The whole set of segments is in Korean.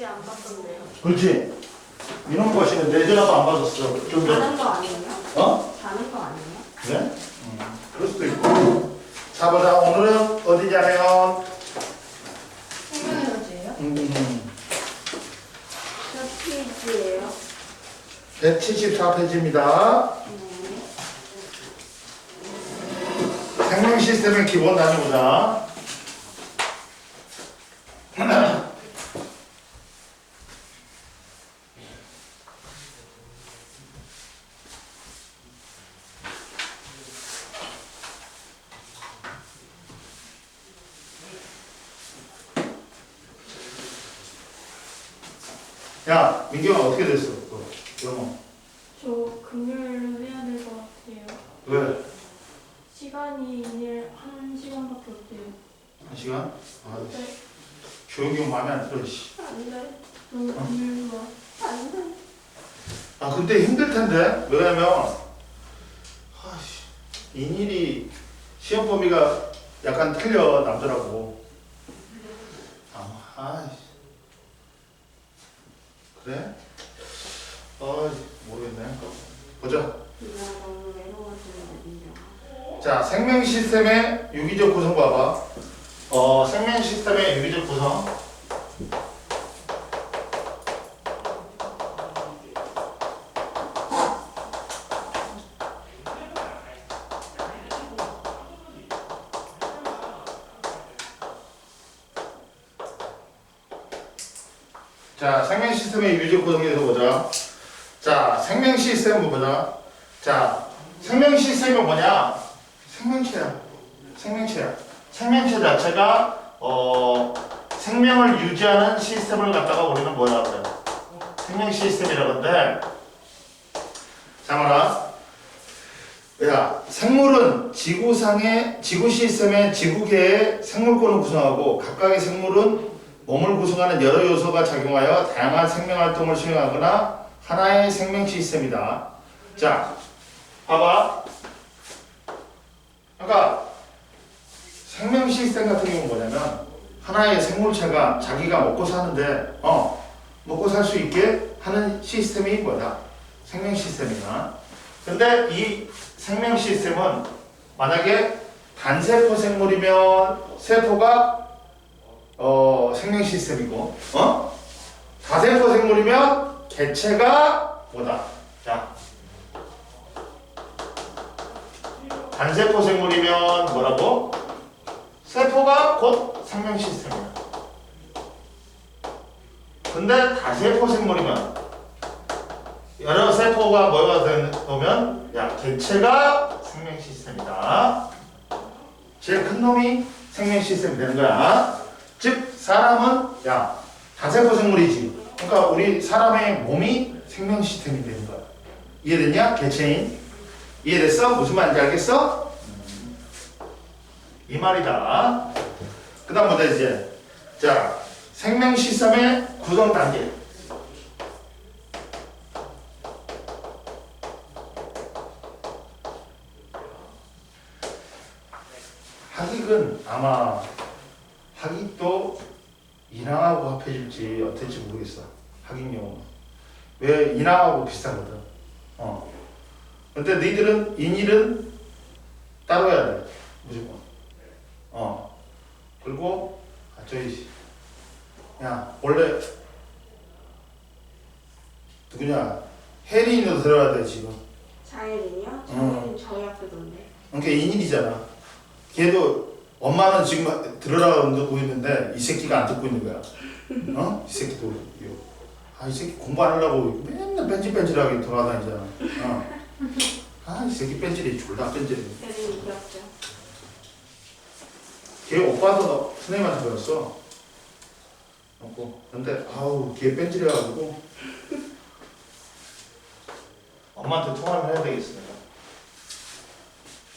안 바꿨네요. 그렇지? 이런 것이는 내 전화도 안 받았어. 좀 전에. 자는 거 아니에요? 어? 자는 거 아니에요? 그래? 그럴 수도 있고. 자, 보자. 오늘은 어디냐면, 생명에너지예요? 몇 페이지예요? 174페이지입니다. 생명 시스템의 기본 단위보다. 야, 민경아 어떻게 됐어? 영어. 저 금요일로 해야 될 것 같아요. 왜? 시간이 일 1시간밖에 없대요. 1시간? 아, 네. 조용히 마음에 안 들어, 씨. 안 돼. 너무 금요일로 안 돼. 아, 근데 힘들 텐데? 왜냐면, 인일이 시험 범위가 약간 틀려, 남들하고. 그래? 모르겠네. 보자. 내가 너무 외로워지는 일이야. 자, 생명 시스템의 유기적 구성 봐봐. 생명 시스템의 유기적 구성. 자, 생명 시스템의 유기적 구성에 대해서 보자. 자, 생명 시스템 보자. 자, 생명 시스템은 뭐냐? 생명체야. 생명체야. 생명체 자체가 생명을 유지하는 시스템을 갖다가 우리는 뭐라 그래? 생명 시스템이라고 하는데, 자, 봐라. 야, 생물은 지구 시스템의 지구계의 생물권을 구성하고 각각의 생물은 몸을 구성하는 여러 요소가 작용하여 다양한 생명 활동을 수행하거나 하나의 생명 시스템이다. 자, 봐봐. 그러니까 생명 시스템 같은 경우는 뭐냐면 하나의 생물체가 자기가 먹고 사는데 먹고 살 수 있게 하는 시스템이 뭐다? 생명 시스템이야. 근데 이 생명 시스템은 만약에 단세포 생물이면 세포가 생명 시스템이고 다세포 생물이면 개체가 뭐다? 자, 단세포 생물이면 뭐라고? 세포가 곧 생명 시스템이야. 근데 다세포 생물이면 여러 세포가 모여서 되면 개체가 생명 시스템이다. 제일 큰 놈이 생명 시스템이 되는 거야. 즉 사람은 다세포 생물이지. 그러니까 우리 사람의 몸이 생명 시스템이 되는 거야. 이해됐냐? 개체인. 이해됐어? 무슨 말인지 알겠어? 이 말이다. 그 다음 뭐다 이제. 자, 생명 시스템의 구성 단계. 학익은 아마 학익도 인왕하고 합해질지 어떨지 모르겠어. 학익용어는. 왜 인왕하고 비슷하거든. 근데 너희들은 인일은 따로 해야 돼. 무조건. 그리고 원래 누구냐? 혜린이도 들어야 돼 지금. 자일이요? 자일은 저희 학교던데. 그러니까 인일이잖아. 걔도 엄마는 지금 들으라고 듣고 있는데 이 새끼가 안 듣고 있는 거야. 이 새끼도 이 새끼 공부 안 하려고 맨날 뺀질뺀질하게 돌아다니잖아. 이 새끼 뺀질이 졸라 뺀질이. 혜린이 귀엽죠? 걔 오빠도 선생님한테 배웠어. 근데 걔 뺀질해가지고 엄마한테 통화를 해야 되겠어. 내가.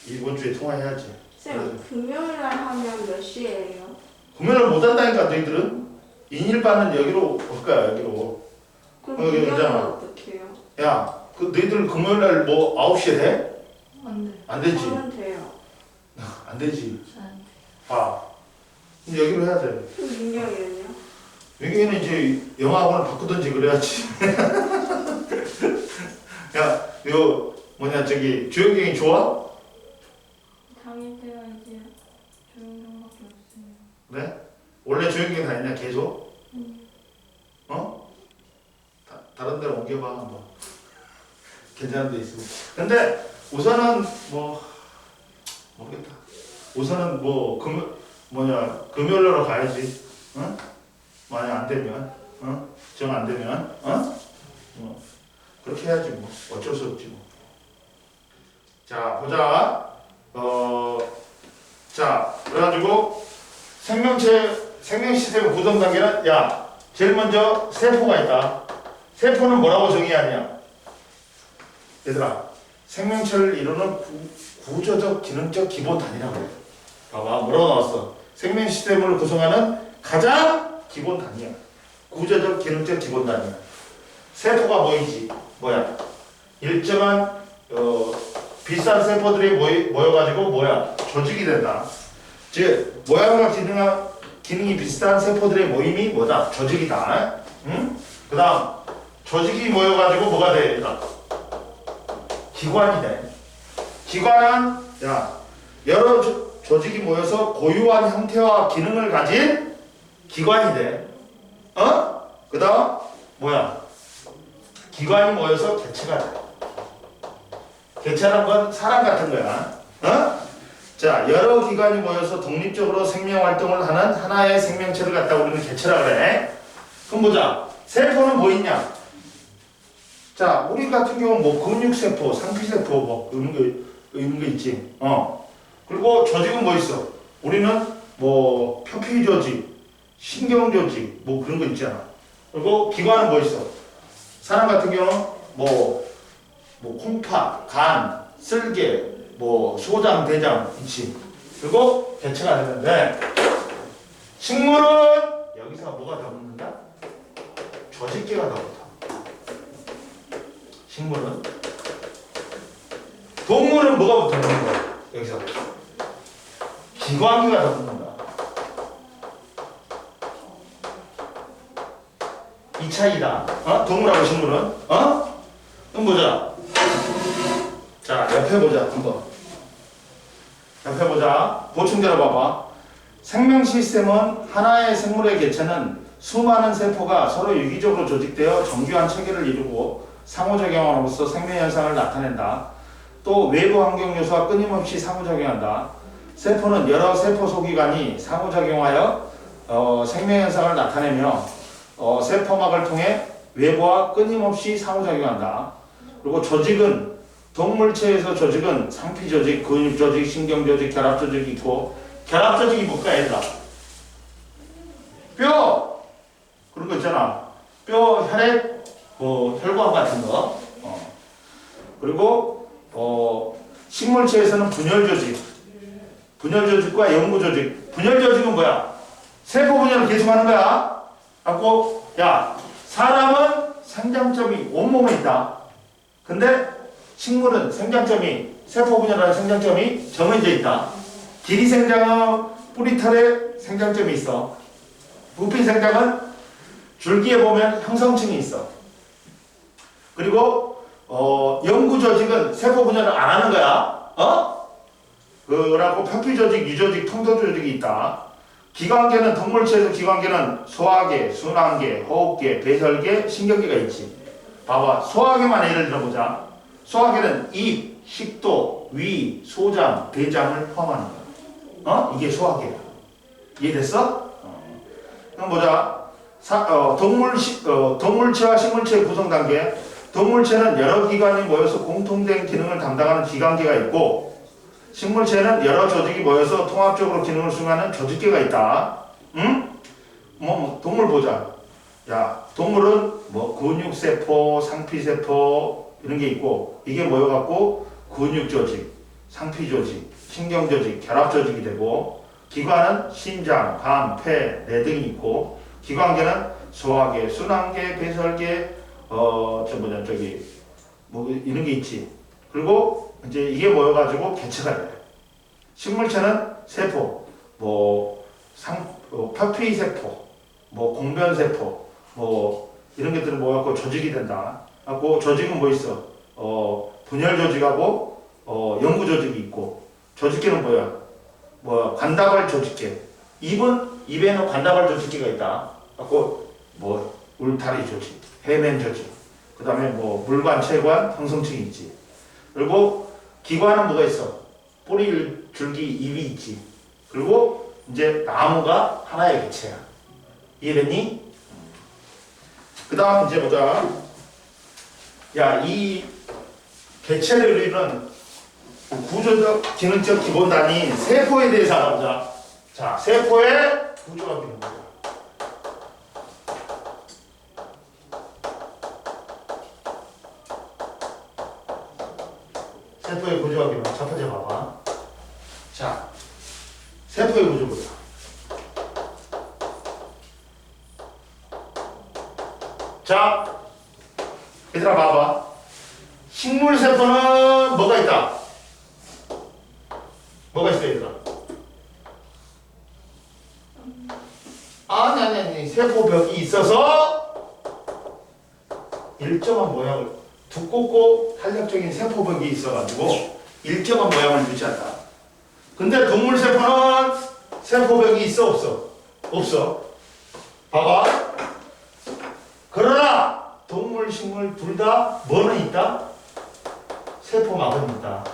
이번 주에 통화해야지. 쌤, 금요일날 하면 몇 시에요? 금요일 못 한다니까 너희들은. 인일반은 여기로 올 거야. 여기로. 그럼 여기 금요일은 오잖아. 어떻게 해요? 야, 너희들 금요일날 9시에 돼? 안 돼. 안 되지. 저는 돼요. 안 되지. 안 돼. 그럼 여기로 해야 돼. 그럼 민경이는요? 여기는 이제 영어학원을 바꾸든지 그래야지. 야, 요 뭐냐 저기 주영경이 좋아? 다닐 때가 이제 조용경밖에 없어요. 그래? 원래 주영경이 다녔냐 계속? 어? 다른 데로 옮겨봐 한번. 괜찮은 데 있으면. 근데 우선은 뭐 모르겠다. 우선은 뭐 금요일로 가야지. 응? 만약 안 되면, 정 안 되면, 그렇게 해야지 뭐. 어쩔 수 없지 뭐. 자, 보자. 자, 그래가지고 생명 시스템 구성 단계는 제일 먼저 세포가 있다. 세포는 뭐라고 정의하냐? 얘들아, 생명체를 이루는 구조적 기능적 기본 단위라고 해. 봐봐, 뭐라고 나왔어? 생명 시스템을 구성하는 가장 기본 단위야. 구조적 기능적 기본 단위야. 세포가 뭐야? 일정한 비싼 세포들이 모여가지고 조직이 된다. 즉 모양과 기능이 비슷한 세포들의 모임이 뭐다? 조직이다. 응? 그 다음 조직이 모여가지고 뭐가 돼? 기관이 돼. 기관은 여러 조직이 모여서 고유한 형태와 기능을 가진 기관이 돼. 그 다음 기관이 모여서 개체가 돼. 개체란 건 사람 같은 거야. 자, 여러 기관이 모여서 독립적으로 생명 활동을 하는 하나의 생명체를 갖다 우리는 개체라 그래. 그럼 보자. 세포는 뭐 있냐? 자, 우리 같은 경우는 뭐 근육세포, 상피세포 뭐 이런 거 있지. 그리고 조직은 뭐 있어? 우리는 뭐 표피조직, 신경조직 뭐 그런 거 있잖아. 그리고 기관은 뭐 있어? 사람 같은 경우는 뭐 콩팥, 간, 쓸개, 뭐 소장, 대장 있지. 그리고 개체가 되는데 식물은 여기서 뭐가 더 붙는다? 조직계가 더 붙어. 식물은 동물은 뭐가 붙는 거야? 여기서 기관계가 더 붙는다. 이 차이다. 동물하고 식물은. 그럼 보자. 자, 옆에 보자. 한번. 옆에 보자. 보충 들어봐봐. 생명 시스템은 하나의 생물의 개체는 수많은 세포가 서로 유기적으로 조직되어 정교한 체계를 이루고 상호작용함으로써 생명 현상을 나타낸다. 또 외부 환경 요소와 끊임없이 상호작용한다. 세포는 여러 세포 소기관이 상호작용하여 생명 현상을 나타내며 세포막을 통해 외부와 끊임없이 상호작용한다. 그리고 조직은 동물체에서 조직은 상피조직, 근육조직, 신경조직, 결합조직이 있고 결합조직이 뭘까 얘들아? 뼈! 그런 거 있잖아. 뼈, 혈액, 혈관 같은 거. 그리고 식물체에서는 분열조직, 분열조직과 연구조직. 분열조직은 뭐야? 세포 분열을 계속하는 거야. 갖고 사람은 생장점이 온몸에 있다. 근데 식물은 세포 분열하는 생장점이 정해져 있다. 길이 생장은 뿌리털에 생장점이 있어. 부피 생장은 줄기에 보면 형성층이 있어. 그리고 연구 조직은 세포 분열을 안 하는 거야. 그러고 표피 조직, 유조직, 통도 조직이 있다. 기관계는 동물체에서 기관계는 소화계, 순환계, 호흡계, 배설계, 신경계가 있지. 봐봐. 소화계만 예를 들어보자. 소화계는 입, 식도, 위, 소장, 대장을 포함하는 거야. 이게 소화계야. 이해됐어? 그럼 보자. 동물체와 식물체의 구성 단계. 동물체는 여러 기관이 모여서 공통된 기능을 담당하는 기관계가 있고, 식물체는 여러 조직이 모여서 통합적으로 기능을 수행하는 조직계가 있다. 응? 동물 보자. 동물은 근육세포, 상피세포 이런 게 있고, 이게 모여갖고 근육조직, 상피조직, 신경조직, 결합조직이 되고, 기관은 심장, 간, 폐, 뇌 등이 있고, 기관계는 소화계, 순환계, 배설계, 이런 게 있지. 그리고 이제 이게 모여가지고 개체가 돼. 식물체는 세포, 표피세포, 뭐 공변세포, 뭐 이런 것들은 뭐갖고 조직이 된다. 갖고 조직은 뭐 있어? 분열 조직하고 연구 조직이 있고 조직계는 뭐야? 뭐 관다발 조직계. 입에는 관다발 조직계가 있다. 갖고 뭐 울타리 조직, 해맨 조직. 그다음에 뭐 물관, 체관, 항성층이 있지. 그리고 기관은 뭐가 있어? 뿌리, 줄기, 잎이 있지. 그리고 이제 나무가 하나의 개체야. 이해됐니? 그 다음 이제 보자. 야, 이 개체를 이루는 구조적, 기능적 기본 단위 세포에 대해서 알아보자. 자, 세포의 구조가 있는 거야. 세포의 구조가 있는 첫 번째 봐봐. 자, 세포의 구조 보자. 자, 얘들아 봐봐. 식물세포는 뭐가 있다? 뭐가 있어 얘들아? 아니 세포벽이 있어서 일정한 모양을 두껍고 탄력적인 세포벽이 있어가지고 일정한 모양을 유지한다. 근데 동물세포는 세포벽이 있어 없어? 없어. 봐봐. 그러나 동물, 식물 둘 다 뭐는 있다? 세포막은 있다.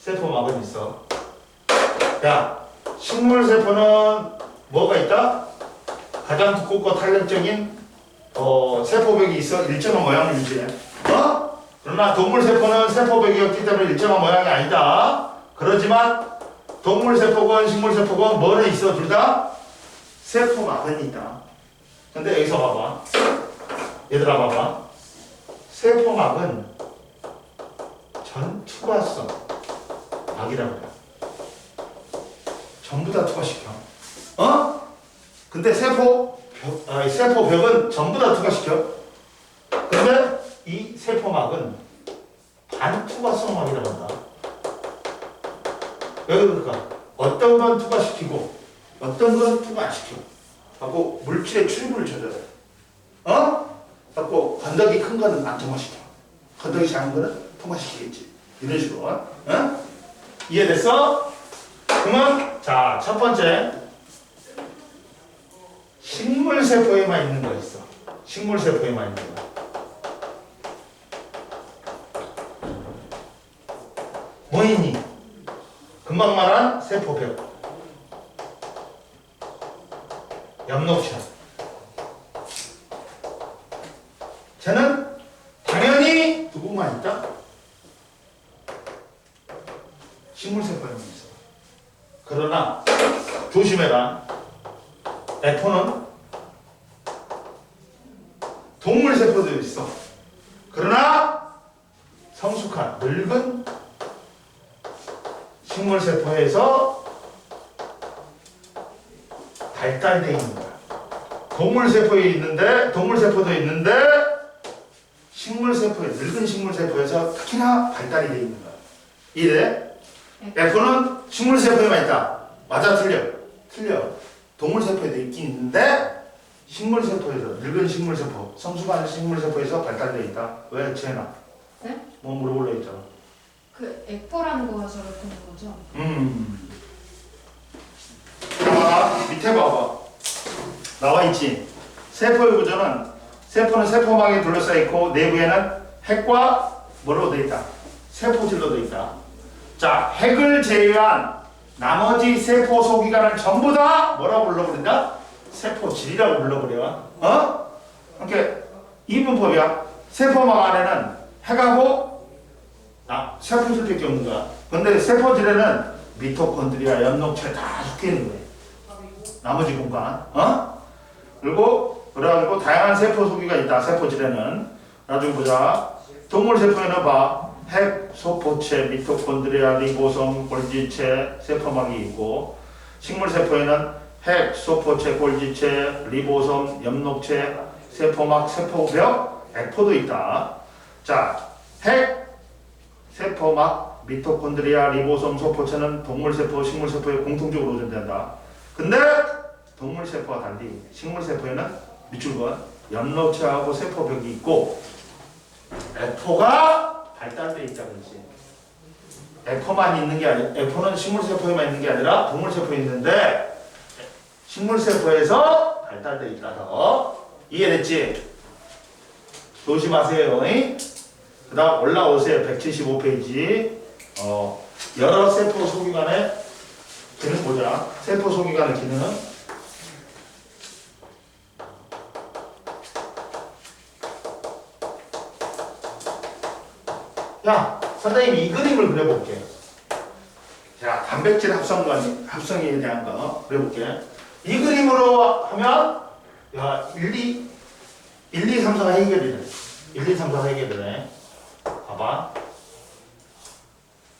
세포막은 있어. 야, 식물세포는 뭐가 있다? 가장 두껍고 탄력적인 세포벽이 있어 일정한 모양을 유지해. 그러나 동물세포는 세포벽이 없기 때문에 일정한 모양이 아니다. 그렇지만 동물세포건 식물세포건 뭐는 있어? 둘 다 세포막은 있다. 근데 여기서 봐봐. 얘들아 봐봐. 세포막은 전투과성 막이라고 그래. 전부 다 투과시켜. 근데 세포벽은 전부 다 투과시켜. 근데 이 세포막은 반투과성 막이라고 한다. 왜 그럴까? 어떤 건 투과시키고 어떤 건 투과 안 시켜. 하고 물질의 출입을 조절해. 갖고 건더기 큰 거는 안 통과시켜. 건더기 작은 거는 통과시키겠지. 이런 식으로. 이해됐어? 그러면 자, 첫 번째 식물세포에만 있는 거 있어. 식물세포에만 있는 거. 뭐 있니? 금방 말한 세포벽. 엽록체. 쟤는 당연히 누구만 있다? 식물세포에만 있어. 그러나 조심해라. F는 동물세포도 있어. 그러나 성숙한 늙은 식물세포에서 발달되어 있는 거야. 동물세포도 있는데 식물세포에, 늙은 식물세포에서 특히나 발달이 되어 있는 거야. 이래. F는 식물세포에만 있다. 맞아, 틀려. 동물세포에도 있긴 있는데 식물세포에서, 늙은 식물세포, 성숙한 식물세포에서 발달되어 있다. 왜, 지혜나? 네? 뭐 물어보려 했잖아. 그 F라는 거가 저렇다는 거죠? 자, 밑에 봐봐. 나와 있지. 세포의 구조는 세포는 세포막에 둘러싸여 있고 내부에는 핵과 뭐로 되어 있다? 세포질로 되어 있다. 자, 핵을 제외한 나머지 세포 소기관을 전부 다 뭐라고 불러버린다? 세포질이라고 불러버려. 그러니까 이 문법이야. 세포막 안에는 핵하고 세포질밖에 없는 거야. 근데 세포질에는 미토콘드리아, 엽록체 다 섞여 있는 거야. 나머지 공간. 그리고 그래가지고 다양한 세포 소기가 있다. 세포질에는. 나중에 보자. 동물 세포에는 봐. 핵, 소포체, 미토콘드리아, 리보솜, 골지체, 세포막이 있고, 식물 세포에는 핵, 소포체, 골지체, 리보솜, 엽록체, 세포막, 세포벽, 액포도 있다. 자, 핵, 세포막, 미토콘드리아, 리보솜, 소포체는 동물 세포, 식물 세포에 공통적으로 존재한다. 근데 동물 세포와 달리 식물 세포에는 밑줄건 엽록체하고 세포벽이 있고 에포가 발달돼 있다 그러지. 에포만 있는 게 아니라 에포는 식물 세포에만 있는 게 아니라 동물 세포에 있는데 식물 세포에서 발달돼 있다서 이해됐지? 조심하세요. 그 다음 올라오세요. 175페이지. 여러 세포 소기관의 기능 보자. 세포 소기관의 기능은 야, 선생님이 이 그림을 그려볼게. 자, 단백질 합성에 대한 거 그려볼게. 이 그림으로 하면 야, 1, 2, 3, 4가 해결이래. 1, 2, 3, 4가 해결이래. 봐봐.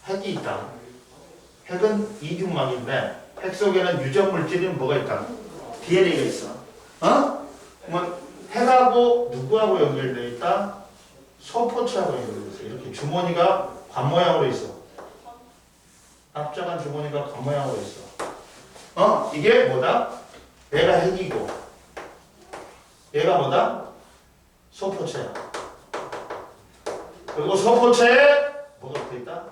핵이 있다. 핵은 이중막인데 핵 속에는 유전 물질이 뭐가 있다? DNA가 있어. 그러면 핵하고 누구하고 연결되어 있다? 소포체하고 연결되어 있어. 이렇게 주머니가 관 모양으로 있어. 납작한 주머니가 관 모양으로 있어. 이게 뭐다? 얘가 핵이고 얘가 뭐다? 소포체야. 그리고 소포체에 뭐가 붙어있다?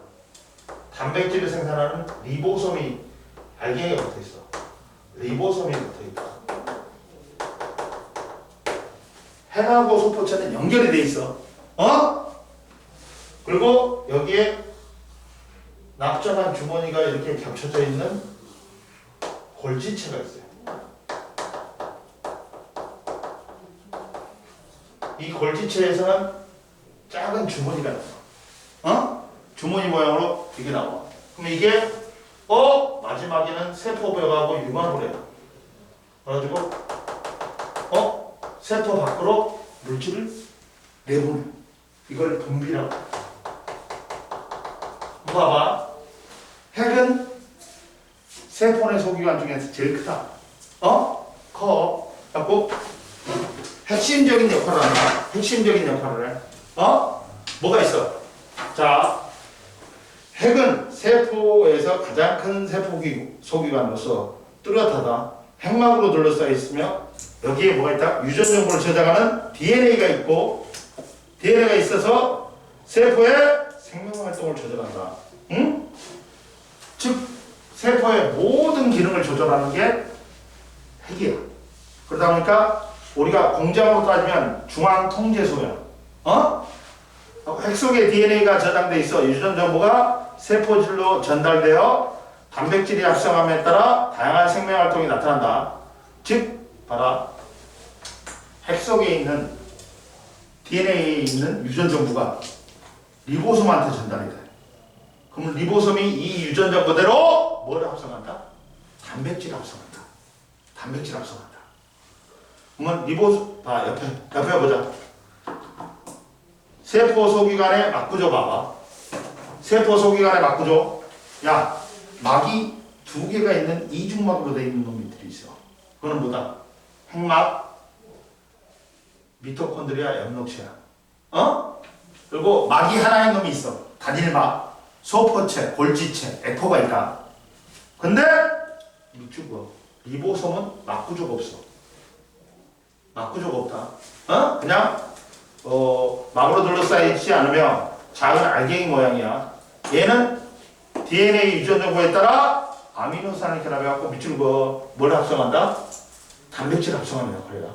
단백질을 생산하는 리보솜이 알갱이가 붙어있어. 리보솜이 붙어있다. 핵하고 소포체는 연결이 돼 있어. 그리고 여기에 납작한 주머니가 이렇게 겹쳐져 있는 골지체가 있어요. 이 골지체에서는 작은 주머니가 나와. 주머니 모양으로 이게 나와. 그럼 이게 마지막에는 세포벽하고 융합을 해요. 그래가지고 세포 밖으로 물질을 내보내. 이걸 분비라고. 봐봐. 핵은 세포 내 소기관 중에서 제일 크다. 커. 갖고 핵심적인 역할을 한다. 핵심적인 역할을 해. 뭐가 있어? 자, 핵은 세포에서 가장 큰 세포 소기관으로서 뚜렷하다. 핵막으로 둘러싸여 있으며 여기에 뭐가 있다? 유전 정보를 저장하는 DNA가 있고 DNA가 있어서 세포의 생명 활동을 조절한다. 즉 세포의 모든 기능을 조절하는 게 핵이야. 그러다 보니까 우리가 공장으로 따지면 중앙통제소야. 핵 속에 DNA가 저장돼 있어. 유전 정보가 세포질로 전달되어 단백질이 합성함에 따라 다양한 생명 활동이 나타난다. 즉, 봐라. 핵 속에 있는 DNA에 있는 유전 정보가 리보솜한테 전달이 돼. 그러면 리보솜이 이 유전 정보대로 뭘 합성한다? 단백질 합성한다. 단백질 합성한다. 그러면 리보솜, 옆에 보자. 세포 소기관의 막구조 봐봐. 세포 소기관의 막구조. 야, 막이 2개가 있는 이중막으로 되어 있는 놈들이 있어. 그거는 뭐다? 핵막, 미토콘드리아, 엽록체야. 그리고 막이 하나의 놈이 있어. 단일막, 소포체, 골지체, 에포가 있다. 근데 밑주고 리보솜은 막구조가 없어. 막구조가 없다. 그냥 막으로 둘러싸여 있지 않으며 작은 알갱이 모양이야. 얘는 DNA 유전 정보에 따라 아미노산을 결합해갖고 밑줄 뭘 합성한다? 단백질 합성하는 역할이야.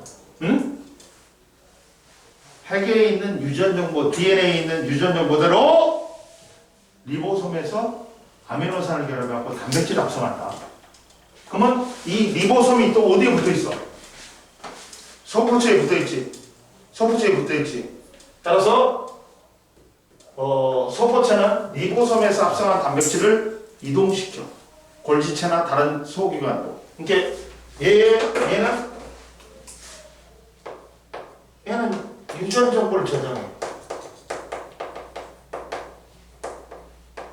핵에 있는 유전 정보, DNA에 있는 유전 정보대로 리보솜에서 아미노산을 결합해갖고 단백질 합성한다. 그러면 이 리보솜이 또 어디에 붙어있어? 소포체에 붙어있지. 소포체에 붙어있지. 따라서 소포체는 리보솜에서 합성한 단백질을 이동시켜. 골지체나 다른 소기관으로. 그러니까 얘는 유전 정보를 저장해.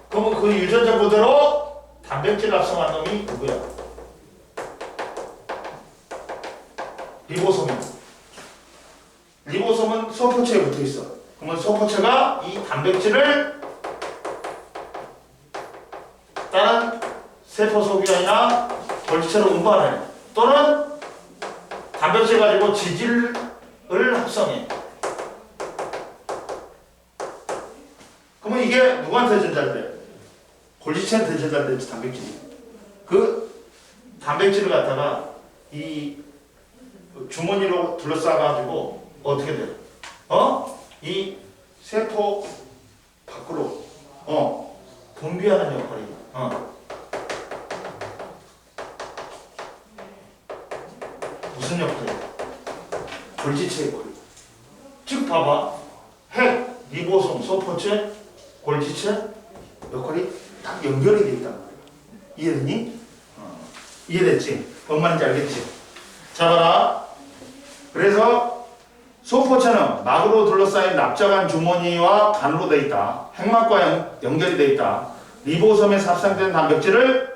그러면 그 유전 정보대로 단백질 합성한 놈이 누구야? 리보솜이야. 리보솜은 소포체에 붙어 있어. 그러면 소포체가 이 단백질을 다른 세포 소기관이나 골지체로 운반해. 또는 단백질 가지고 지질을 합성해. 그러면 이게 누구한테 전달돼? 골지체한테 전달되지, 단백질이. 그 단백질을 갖다가 이 주머니로 둘러싸가지고 어떻게 돼요? 이 세포 밖으로 분비하는 역할이. 무슨 역할이야? 골지체 역할. 즉 봐봐. 핵, 리보솜, 소포체, 골지체 역할이 딱 연결이 돼 있단 말이야. 이해됐니? 이해됐지? 뭔 말인지 알겠지? 자 봐라. 그래서 소포체는 막으로 둘러싸인 납작한 주머니와 간으로 되어 있다. 핵막과 연결이 되어 있다. 리보솜에서 합성된 단백질을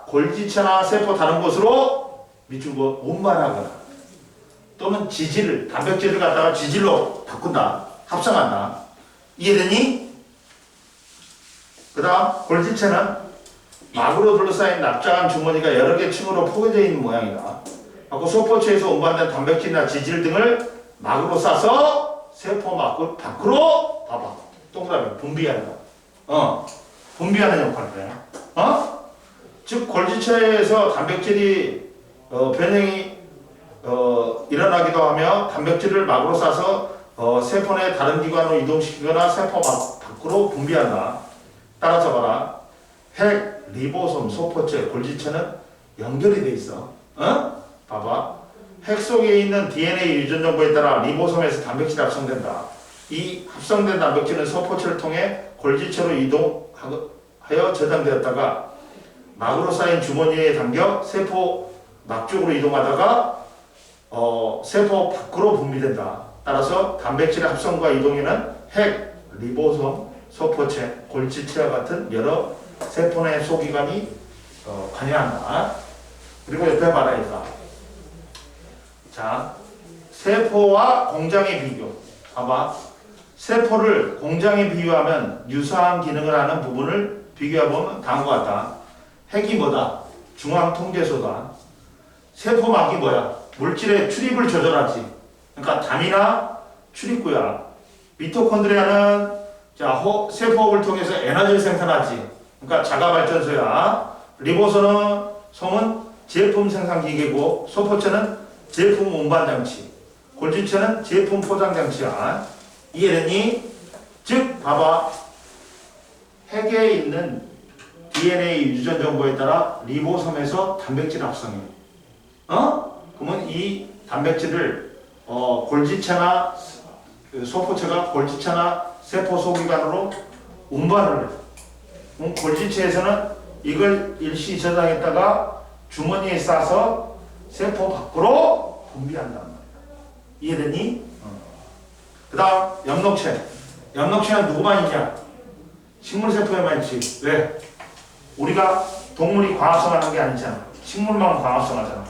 골지체나 세포 다른 곳으로 밑줄고 운반하거나 또는 지질을, 단백질을 갖다가 지질로 바꾼다. 합성한다. 이해되니? 그 다음 골지체는 막으로 둘러싸인 납작한 주머니가 여러 개 층으로 포개되어 있는 모양이다. 그리고 소포체에서 운반된 단백질이나 지질 등을 막으로 싸서 세포 밖으로 봐봐. 동그라미 분비한다. 분비하는 역할을 해. 즉 골지체에서 단백질이 변형이 일어나기도 하며 단백질을 막으로 싸서 세포 내 다른 기관으로 이동시키거나 세포 밖으로 분비한다. 따라서 봐라. 핵, 리보솜, 소포체, 골지체는 연결이 돼 있어. 봐봐. 핵 속에 있는 DNA 유전 정보에 따라 리보솜에서 단백질이 합성된다. 이 합성된 단백질은 소포체를 통해 골지체로 이동하여 저장되었다가 막으로 쌓인 주머니에 담겨 세포 막 쪽으로 이동하다가 세포 밖으로 분비된다. 따라서 단백질의 합성과 이동에는 핵, 리보솜, 소포체, 골지체와 같은 여러 세포 내 소기관이 관여한다. 그리고 옆에 말하니까 세포와 공장의 비교. 봐봐. 세포를 공장에 비유하면 유사한 기능을 하는 부분을 비교해보면 다음과 같다. 핵이 뭐다? 중앙통제소다. 세포막이 뭐야? 물질의 출입을 조절하지. 그러니까 담이나 출입구야. 미토콘드리아는 세포업을 통해서 에너지를 생산하지. 그러니까 자가발전소야. 리보솜은 제품 생산 기계고 소포체는 제품 운반장치. 골지체는 제품 포장장치야. 이해됐니? 즉 봐봐. 핵에 있는 DNA 유전 정보에 따라 리보솜에서 단백질 합성해. 그러면 이 단백질을 골지체나 소포체가 골지체나 세포 소기관으로 운반을 해. 그럼 골지체에서는 이걸 일시 저장했다가 주머니에 싸서 세포 밖으로 분비한단 말이야. 이해됐니? 그 다음 엽록체. 엽록체는 누구만 있냐? 식물세포에만 있지. 왜? 우리가 동물이 광합성하는 게 아니잖아. 식물만 광합성하잖아.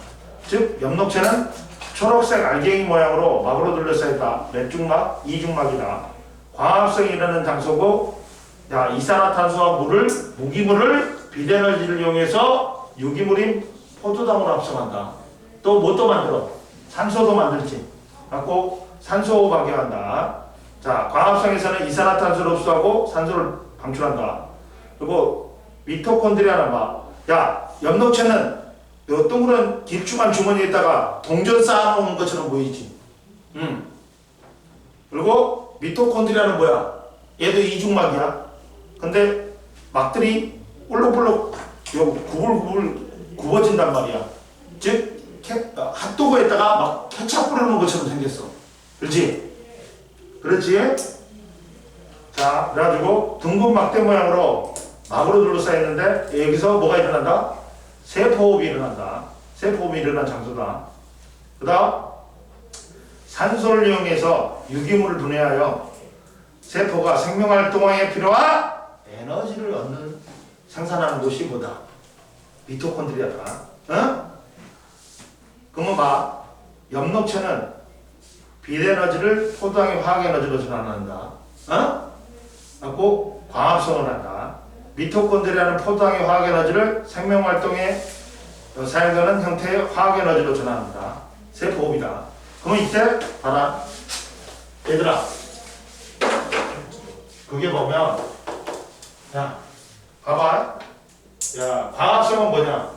즉 엽록체는 초록색 알갱이 모양으로 막으로 둘러싸였다. 몇 중막? 2중막이다. 광합성이 일어나는 장소고 이산화탄소와 무기물을 비대에너지를 이용해서 유기물인 포도당으로 합성한다. 또 뭣도 만들어? 산소도 만들지. 갖고 산소 발견한다. 광합성에서는 이산화탄소를 흡수하고 산소를 방출한다. 그리고 미토콘드리아는 엽록체는 요 동그란 길쭉한 주머니에다가 동전 쌓아놓은 것처럼 보이지. 그리고 미토콘드리아는 뭐야? 얘도 이중막이야. 근데 막들이 볼록볼록 구불구불 굽어진단 말이야. 즉 핫도그에다가 막 케찹 뿌려놓은 것처럼 생겼어. 그렇지? 그래가지고 둥근 막대 모양으로 막으로 둘러싸였는데 여기서 뭐가 일어난다? 세포호흡이 일어난다. 세포호흡이 일어난 장소다. 그 다음 산소를 이용해서 유기물을 분해하여 세포가 생명활동에 필요한 에너지를 생산하는 곳이 뭐다? 미토콘드리아다. 그러면 엽록체는 비대에너지를 포도당의 화학에너지로 전환한다. 그리고 광합성을 한다. 미토콘드리아는 포도당의 화학에너지를 생명활동에 사용되는 형태의 화학에너지로 전환한다. 세포호흡이다. 그러면 이때 봐라. 얘들아. 그게 보면 야 봐봐. 야 광합성은 뭐냐?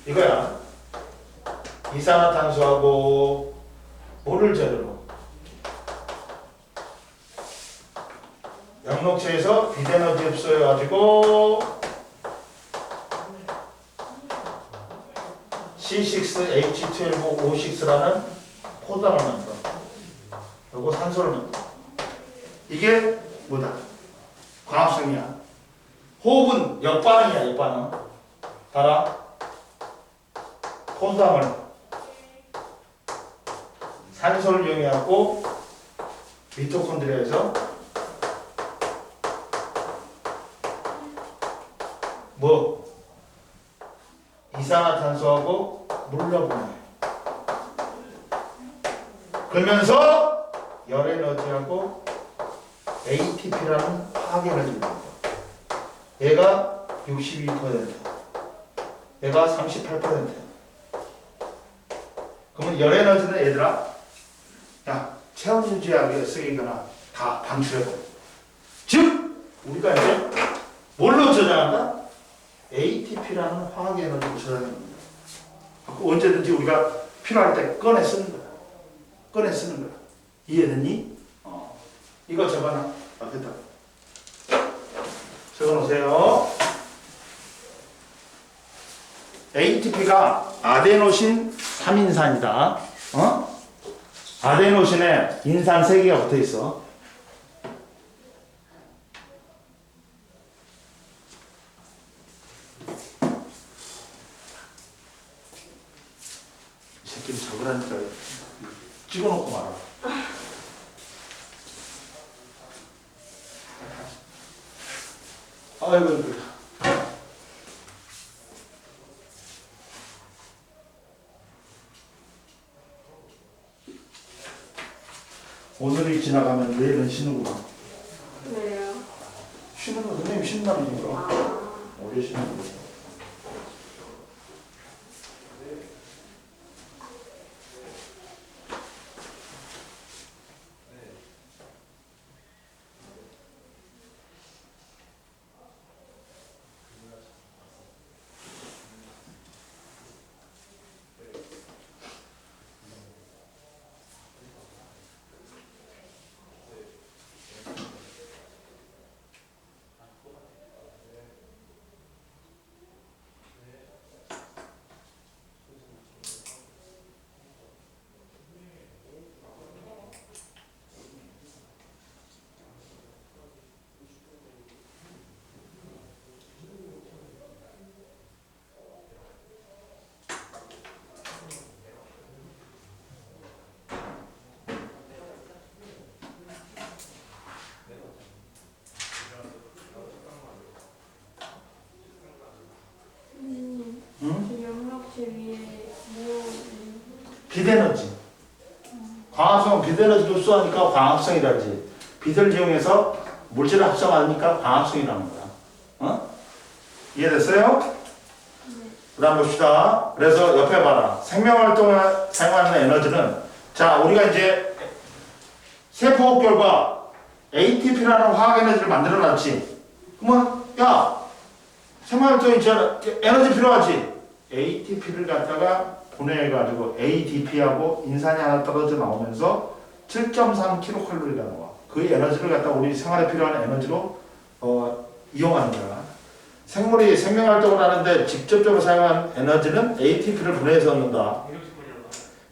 이거야. 이산화탄소하고 뭐를 재료로? 양록체에서 비대너지 흡수해가지고 C6H12O6라는 포도당을 만들어. 그리고 산소를 만들어. 이게 뭐다? 광합성이야. 호흡은 역반응이야, 역반응. 봐라. 포도당을 산소를 이용해갖고 미토콘드리아에서 뭐 이산화탄소하고 물로 보내. 그러면서 열 에너지하고 ATP라는 화학 에너지를 만들어. 얘가 62%, 얘가 38%. 그러면 열 에너지는 얘들아, 야 체온 유지하게 쓰이거나 다 방출해버려. 즉 우리가 이제 뭘로 저장한다? ATP라는 화학 에너지를 저장하는 겁니다. 언제든지 우리가 필요할 때 꺼내 쓰는 거야. 꺼내 쓰는 거야. 이해됐니? 이거 적어놔. 앞에다. 적어놓으세요. ATP가 아데노신 3인산이다. 아데노신에 인산 3개가 붙어 있어. 이 새끼는 적으라니까 찍어놓고 말아. 아이고. 오늘이 지나가면 내일은 쉬는구나. 왜요? 쉬는 거 선생님 쉰다는 거. 오래 쉬는 거. 영역체 위에 뭐 비대너지. 광합성은 비대너지를 흡수하니까 광합성이라지. 비대를 이용해서 물질을 합성하니까 광합성이라는 거야. 이해됐어요? 그 다음 봅시다. 그래서 옆에 봐라. 생명활동에 사용하는 에너지는, 자, 우리가 이제 세포 결과 ATP라는 화학 에너지를 만들어 놨지. 그러면, 야, 생명활동에 에너지 필요하지? ATP를 갖다가 분해해가지고 ADP하고 인산이 하나 떨어져 나오면서 7.3kcal가 나와. 그 에너지를 갖다 우리 생활에 필요한 에너지로 이용하는 거야. 생물이 생명활동을 하는데 직접적으로 사용한 에너지는 ATP를 분해해서 얻는다.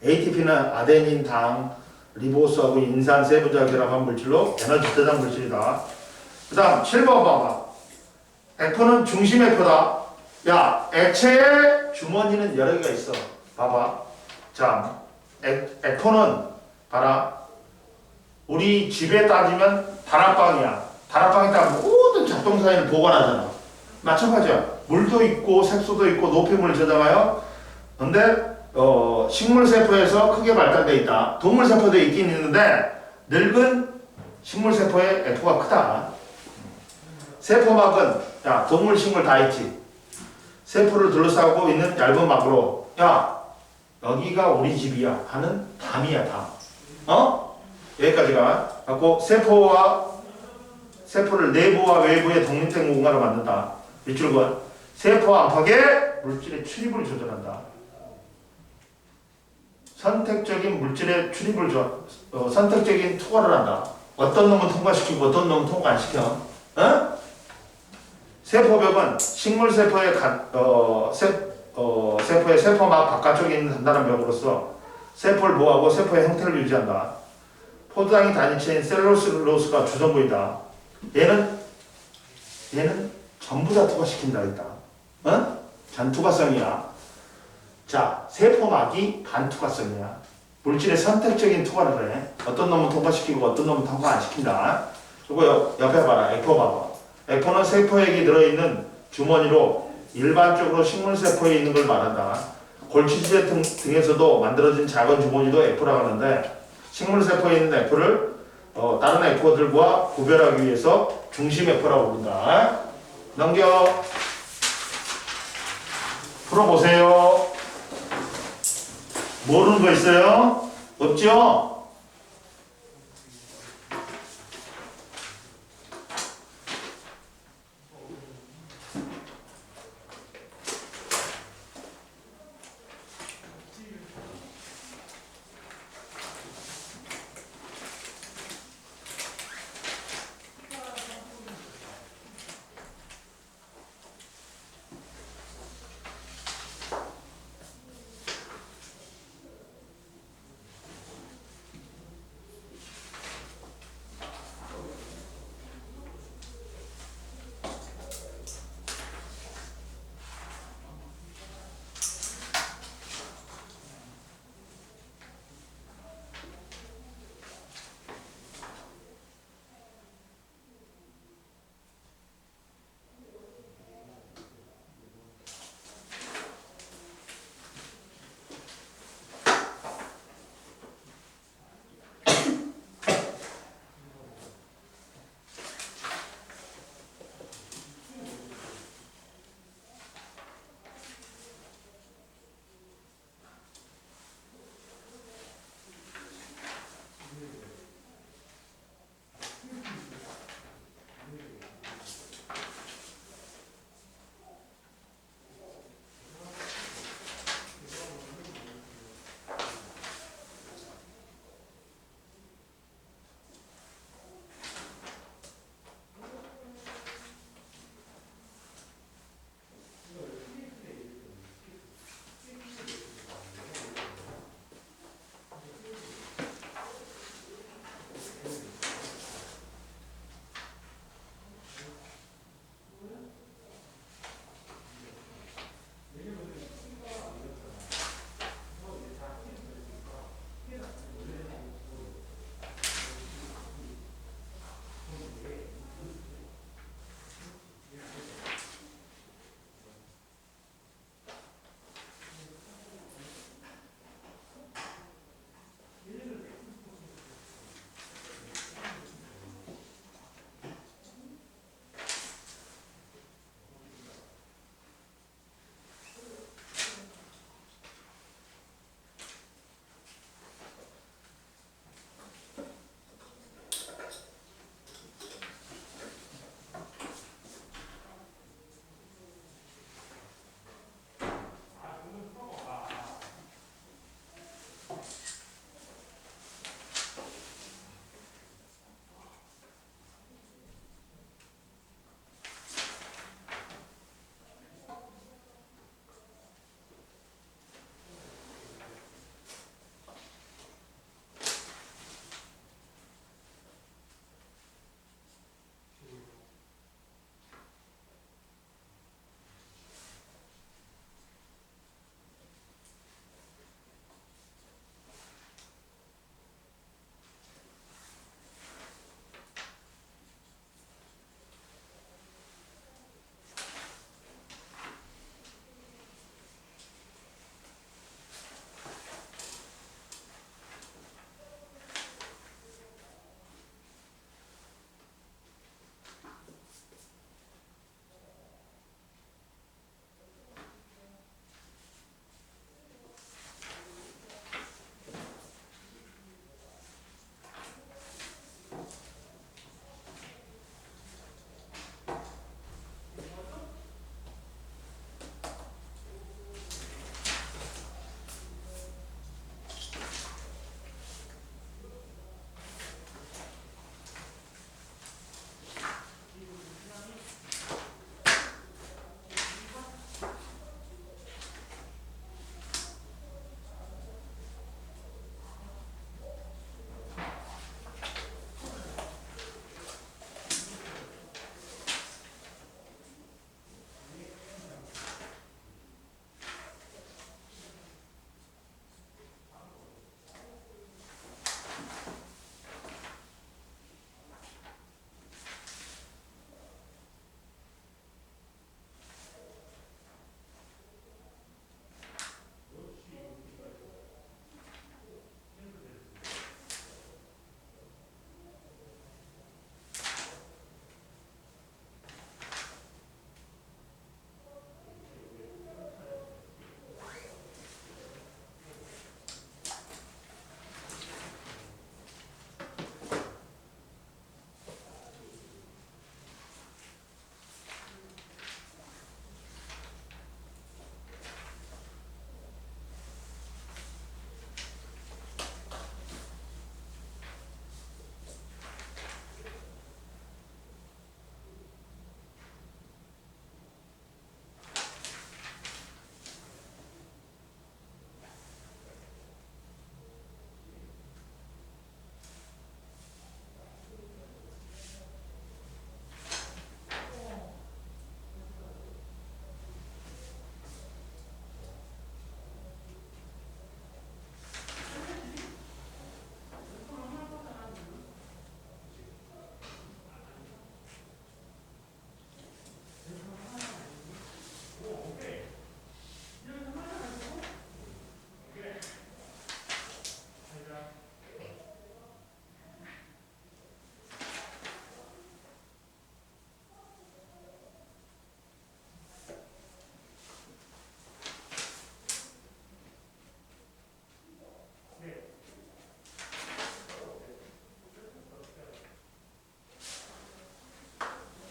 ATP는 아데닌, 당, 리보스하고 인산 세 분자 결합한 물질로 에너지 저장 물질이다. 그 다음 7번 봐봐. F는 중심 F다. 야, 액체의 주머니는 여러 개가 있어. 봐봐. 자, F는 봐라. 우리 집에 따지면 다락방이야. 다락방에다 모든 잡동사니를 보관하잖아. 마찬가지야. 물도 있고 색소도 있고 노폐물을 저장하여. 근데 식물세포에서 크게 발달되어 있다. 동물세포도 있긴 있는데 늙은 식물세포의 F가 크다. 세포막은 야, 동물, 식물 다 있지. 세포를 둘러싸고 있는 얇은 막으로 야, 여기가 우리 집이야 하는 담이야 담. 여기까지가 갖고 세포를 내부와 외부의 독립된 공간으로 만든다. 밑줄건 세포 안팎에 물질의 출입을 조절한다. 선택적인 물질의 출입을 선택적인 투과를 한다. 어떤 놈은 통과시키고 어떤 놈은 통과 안 시켜. 세포벽은 식물 세포의 세포의 세포막 바깥쪽에 있는 단단한 벽으로서 세포를 보호하고 세포의 형태를 유지한다. 포도당이 단위체인 셀룰로스가 주성부이다. 얘는 전부 다 투과시킨다 일단. 전투과성이야. 자, 세포막이 반투과성이야. 물질의 선택적인 투과를 해. 어떤 놈은 통과시키고 어떤 놈은 통과 안 시킨다. 이거 옆에 봐라. 에코 봐봐. 에코는 세포액이 들어있는 주머니로 일반적으로 식물세포에 있는 걸 말한다. 골치지제 등에서도 만들어진 작은 주머니도 에코라고 하는데 식물세포에 있는 에코를 다른 에코들과 구별하기 위해서 중심 에코라고 부른다. 넘겨. 풀어보세요. 모르는 거 있어요? 없죠?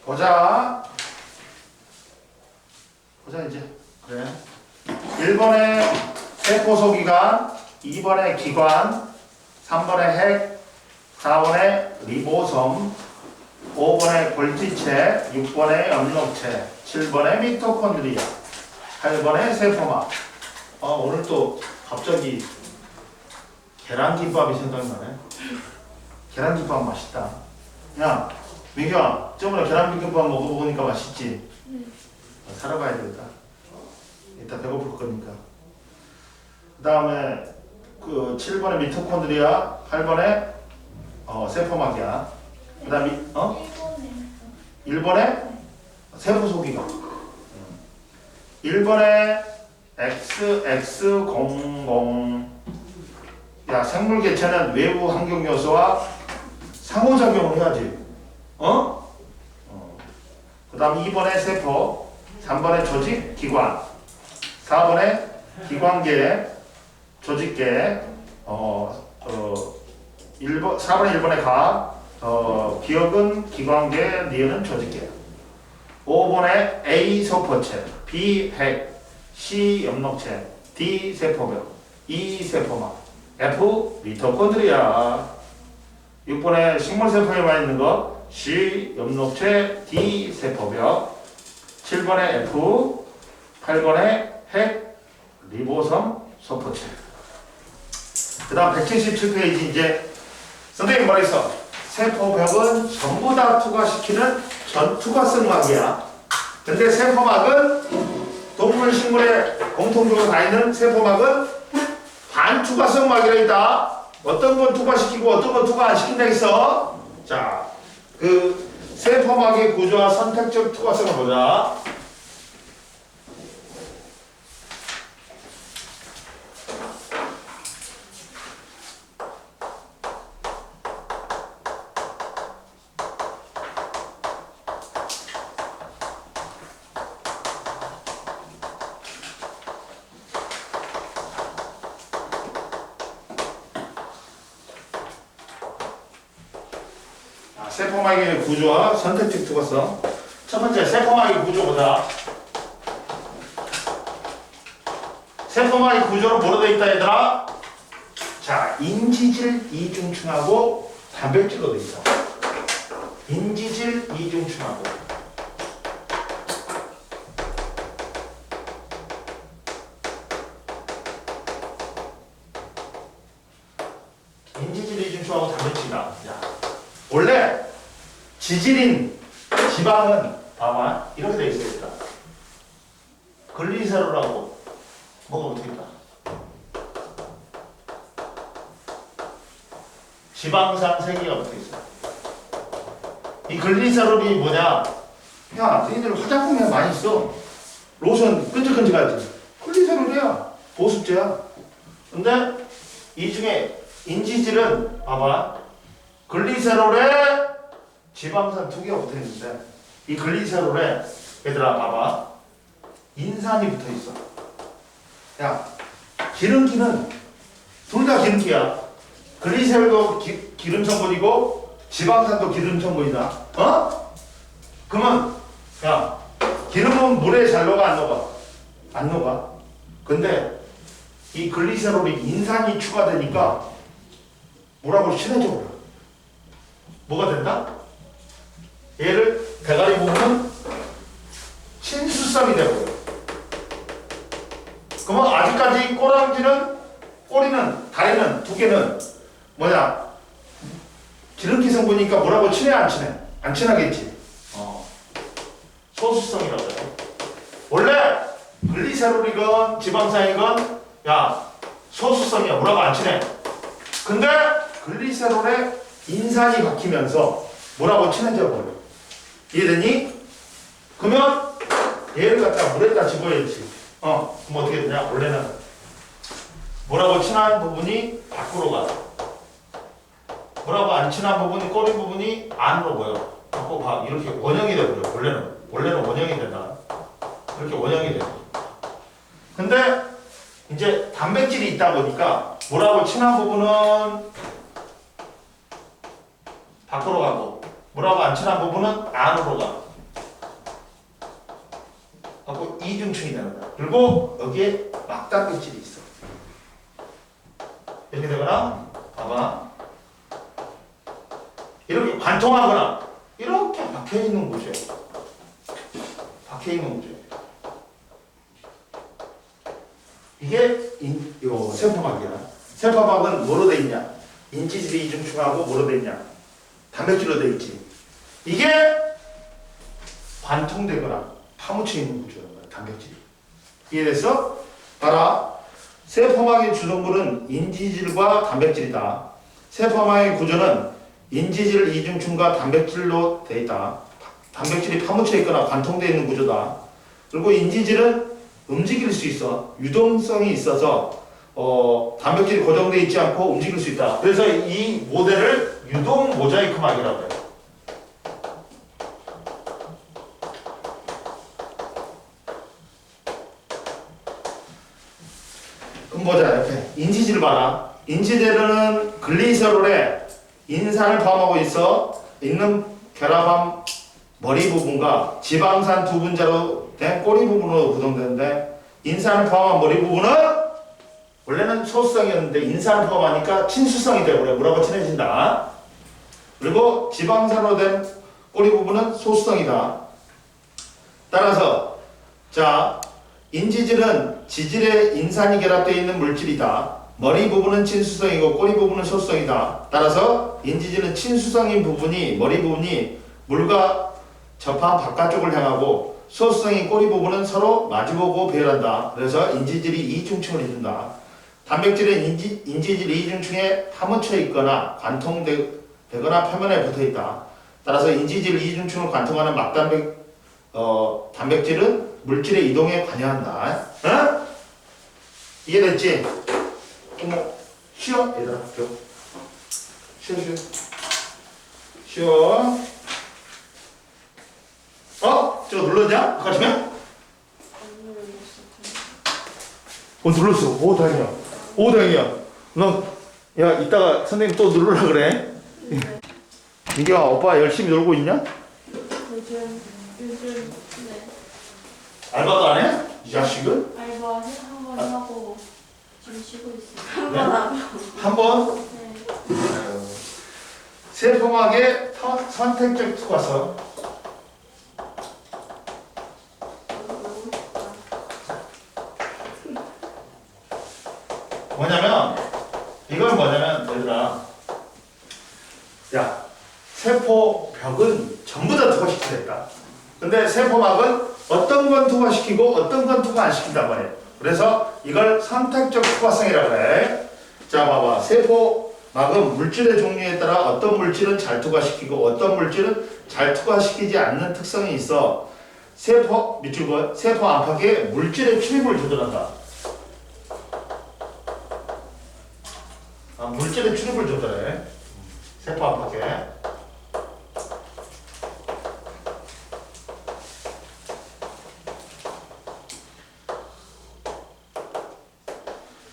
보자 이제. 그래. 1번에 세포소기관, 2번에 기관, 3번에 핵, 4번에 리보솜, 5번에 골지체, 6번에 엽록체, 7번에 미토콘드리아, 8번에 세포막. 오늘 또 갑자기 계란김밥이 생각나네. 계란김밥 맛있다. 야, 민규야, 저번에 계란김밥 먹어보니까 맛있지? 살아봐야 되겠다. 이따 배고플 거니까. 그 다음에 그 7번에 미토콘드리아, 8번에 세포막이야. 그 다음에 1번에 세포소기관. 1번에 XX00. 야, 생물 개체는 외부 환경 요소와 상호작용을 해야지. 그 다음 2번에 세포, 3번에 조직, 기관, 4번에 기관계, 조직계, 4번에 1번에 가, 기억은 기관계, 니은은 조직계. 5번에 A 소포체, B 핵, C 엽록체, D 세포벽, E 세포막, F 미토콘드리아. 6번에 식물세포에 많이 있는 거 C 엽록체, D 세포벽. 7번에 F, 8번에 핵, 리보솜, 소포체. 그 다음 177페이지 이제 선생님 뭐라 했어? 세포벽은 전부 다 투과시키는 전투과성막이야. 근데 세포막은 동물, 식물에 공통적으로 다 있는 세포막은 반투과성막이라 있다. 어떤 건 투과시키고 어떤 건 투과 안 시킨다 했어. 자, 그 세포막의 구조와 선택적 투과성을 보자. 세포막의 구조와 선택적 투과성. 첫 번째 세포막의 구조 보자. 세포막의 구조는 뭐로 되어 있다 얘들아? 자, 인지질 이중층하고 단백질로 되어 있어. 인지질 이중층하고 단백질이다. 야, 원래 지질인 지방은 봐봐 이렇게 되어 있어야겠다. 글리세롤하고 뭐가 붙어 있다. 지방산 3개가 붙어 있어. 이 글리세롤이 뭐냐? 야, 너희들 화장품에 많이 써. 로션 끈적끈적하지. 글리세롤이야. 보습제야. 근데 이 중에 인지질은 봐봐. 글리세롤에 지방산 2개가 붙어 있는데 이 글리세롤에 얘들아 봐봐. 인산이 붙어 있어. 야, 기름기는 둘 다 기름기야. 글리세롤도 기름 성분이고 지방산도 기름 성분이다. 어? 그러면 야, 기름은 물에 잘 녹아 안 녹아? 안 녹아. 근데 이 글리세롤이 인산이 추가되니까 뭐라고 친해져 버려. 뭐가 된다? 얘를 대가리 부분은 친수성이 되버려. 그러면 아직까지 꼬리는 다리는 2개는 뭐냐? 기름기 성분이니까 뭐라고 친해 안 친해? 안 친하겠지. 소수성이라고 해요. 원래 글리세롤이건 지방산이건 야 소수성이야. 뭐라고 안 친해. 근데 글리세롤에 인산이 박히면서 뭐라고 친해져 버려. 이해되니? 그러면 얘를 갖다 물에다 집어야지. 그럼 어떻게 되냐? 원래는 뭐라고 친한 부분이 밖으로 가. 뭐라고 안 친한 부분이 꼬리 부분이 안으로 보여. 갖고 봐. 이렇게 원형이 돼버려. 원래는 원형이 된다. 이렇게 원형이 돼. 근데 이제 단백질이 있다 보니까 뭐라고 친한 부분은 밖으로 가고 뭐라고 안 친한 부분은 안으로 가. 이중층이 되는 거야. 그리고 여기에 막단백질이 있어. 이렇게 되거나, 봐봐. 이렇게 관통하거나, 이렇게 박혀있는 구조야. 박혀있는 구조야. 이게 세포막이야. 세포막은 뭐로 돼 있냐? 인지질이 이중충하고 뭐로 돼 있냐? 단백질로 돼 있지. 이게 관통되거나 파묻혀 있는 구조란 말이야. 단백질이. 이해됐어? 봐라. 세포막의 주성분은 인지질과 단백질이다. 세포막의 구조는 인지질 이중충과 단백질로 돼 있다. 단백질이 파묻혀 있거나 관통되어 있는 구조다. 그리고 인지질은 움직일 수 있어. 유동성이 있어서 단백질이 고정되어 있지 않고 움직일 수 있다. 그래서 이 모델을 유동 모자이크막이라고 해요. 그럼 보자. 이렇게 인지질 봐라. 인지질은 글리세롤에 인산을 포함하고 있는 결합함 머리 부분과 지방산 두 분자로 된 꼬리 부분으로 구성되는데, 인산을 포함한 머리 부분은 원래는 소수성이었는데 인산을 포함하니까 친수성이 되고 물하고 친해진다. 그리고 지방산으로 된 꼬리 부분은 소수성이다. 따라서 자, 인지질은 지질에 인산이 결합되어 있는 물질이다. 머리 부분은 친수성이고 꼬리 부분은 소수성이다. 따라서 인지질은 친수성인 부분이 머리 부분이 물과 접한 바깥쪽을 향하고 소수성인 꼬리 부분은 서로 마주보고 배열한다. 그래서 인지질이 이중층을 이룬다. 단백질은 인지질 이중층에 파묻혀 있거나 관통되거나 표면에 붙어 있다. 따라서 인지질 이중층을 관통하는 단백질은 물질의 이동에 관여한다. 어? 이해됐지? 쉬어? 얘들아, 쉬어. 저거 눌렀냐? 아까 전에? 안 눌렀어. 눌렀어. 오, 다행이야. 야, 이따가 선생님 또 누르라 그래. 네. 민규야, 오빠 열심히 놀고 있냐? 요즘 네. 알바도 안 해? 이 자식은? 알바 한번 하고 지금 쉬고 있어요. 네? 한번 하고. 한 번? 네. 세포막의 선택적 투과서. 이건 뭐냐면, 얘들아, 야, 세포벽은 전부 다 투과시켜야 된다. 근데 세포막은 어떤 건 투과시키고 어떤 건 투과 안 시킨단 말이에요. 그래서 이걸 선택적 투과성이라고 해. 자, 봐봐. 세포막은 물질의 종류에 따라 어떤 물질은 잘 투과시키고 어떤 물질은 잘 투과시키지 않는 특성이 있어. 밑줄 봐. 세포 안팎에 물질의 출입을 조절한다. 물질의 출입을 조절해. 세포 안팎에.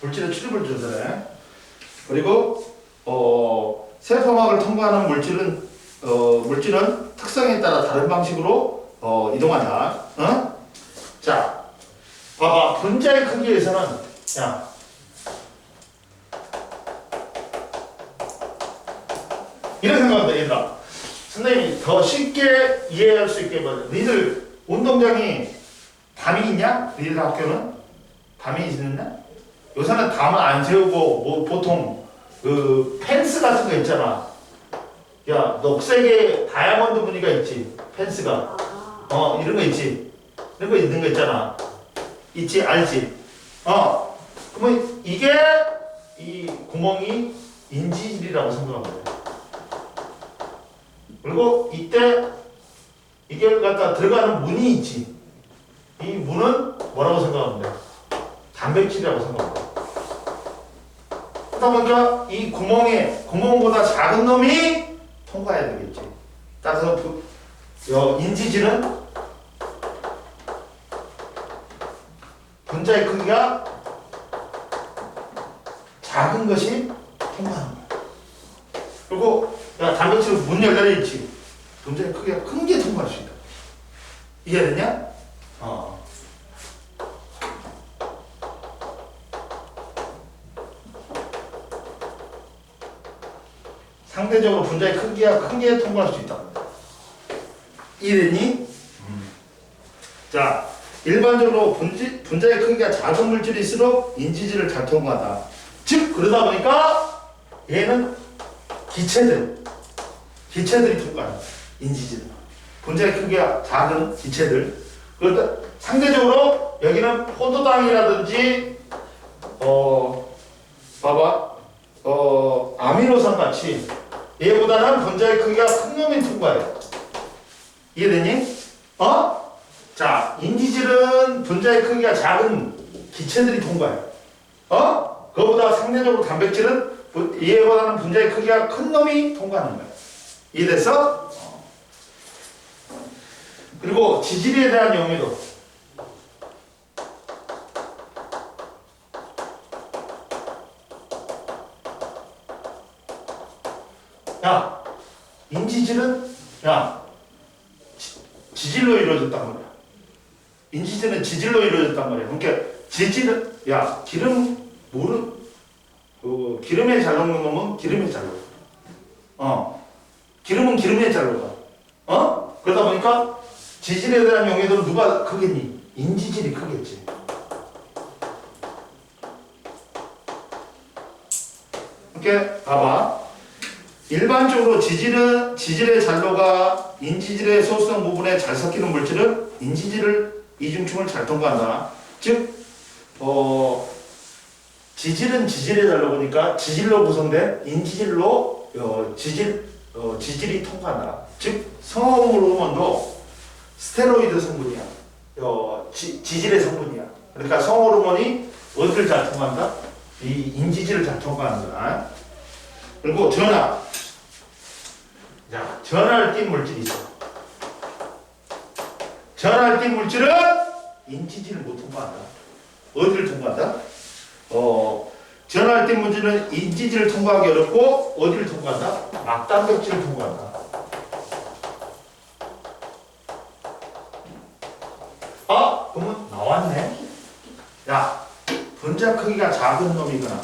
물질의 출입을 조절해. 그리고 세포막을 통과하는 물질은 특성에 따라 다른 방식으로 이동한다. 자, 봐봐. 분자의 크기에서는 야, 이런 생각한다, 얘들아. 선생님이 더 쉽게 이해할 수 있게 말해. 너희들 운동장이 담이 있냐? 너희들 학교는? 담이 있느냐? 요새는 담을 안 세우고 뭐 보통 그 펜스 같은 거 있잖아. 야, 녹색의 다이아몬드 무늬가 있지. 펜스가. 이런 거 있지. 이런 거 있는 거 있잖아. 있지, 알지? 그러면 이게 이 구멍이 인지질이라고 생각하면 돼. 그리고 이때 이게 갖다 들어가는 문이 있지. 이 문은 뭐라고 생각하면 돼? 단백질이라고 생각하면 돼. 그러다 보니까 이 구멍보다 작은 놈이 통과해야 되겠지. 따라서 인지질은 분자의 크기가 작은 것이 통과하는 거야. 그리고 단백질 문 열려 있지. 분자의 크기가 큰 게 통과할 수 있다. 이해됐냐? 상대적으로 분자의 크기가 큰 게 통과할 수 있다. 이해됐니? 자, 일반적으로 분자의 크기가 작은 물질일수록 인지질을 잘 통과한다. 즉 그러다 보니까 얘는 기체들이 통과한다. 인지질. 분자의 크기가 작은 기체들. 그런데 상대적으로 여기는 포도당이라든지 봐봐. 아미노산 같이 얘보다는 분자의 크기가 큰 놈이 통과해. 이해되니? 자, 인지질은 분자의 크기가 작은 기체들이 통과해. 그거보다 상대적으로 단백질은 얘보다는 분자의 크기가 큰 놈이 통과하는 거야. 이해됐어? 그리고 지질에 대한 용의도. 야, 인지질은 지질로 이루어졌단 말이야. 인지질은 지질로 이루어졌단 말이야. 그러니까 지질은 기름에 잘 녹는 놈은 기름에 잘 녹아. 기름은 기름에 잘 녹아. 그러다 보니까 지질에 대한 용의도는 누가 크겠니? 인지질이 크겠지. 이렇게 봐봐. 일반적으로 지질의 잔로가 인지질의 소수성 부분에 잘 섞이는 물질은 인지질을 이중충을 잘 통과한다. 즉, 지질은 지질의 잔로니까 지질로 구성된 인지질로 지질이 통과한다. 즉, 성호흡 호르몬도 스테로이드 성분이야. 지질의 성분이야. 그러니까 성호르몬이 어디를 잘 통과한다? 이 인지질을 잘 통과하는 거야. 그리고 전하. 자, 전하를 띈 물질이 있어. 전하를 띈 물질은 인지질을 못 통과한다. 어디를 통과한다? 전하를 띈 물질은 인지질을 통과하기 어렵고 어디를 통과한다? 막단백질을 통과한다. 그러면 나왔네. 야, 분자 크기가 작은 놈이거나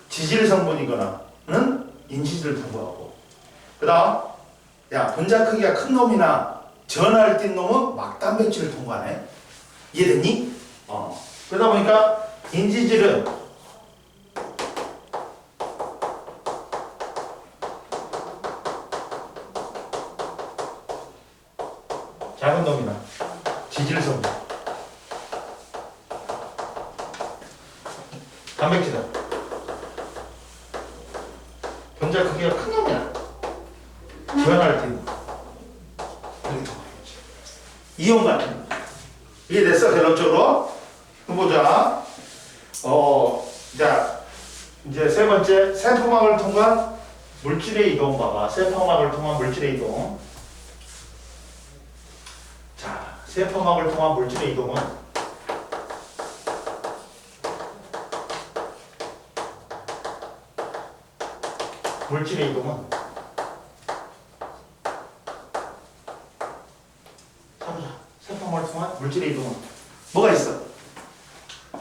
지질 성분이거나는 인지질을 통과하고, 그 다음 분자 크기가 큰 놈이나 전하를 띈 놈은 막단백질을 통과하네. 이해됐니? 그러다 보니까 인지질은 작은 놈이나 지질 성분 단백질은 분자 크기가 큰 놈이야. 전하를 띈 이온 같은 거. 이해됐어? 결론적으로 그럼 보자. 자, 이제 세 번째, 세포막을 통한 물질의 이동 봐봐. 세포막을 통한 물질의 이동. 자, 세포막을 통한 물질의 이동은 세포막을 통한 물질의 이동은 뭐가 있어?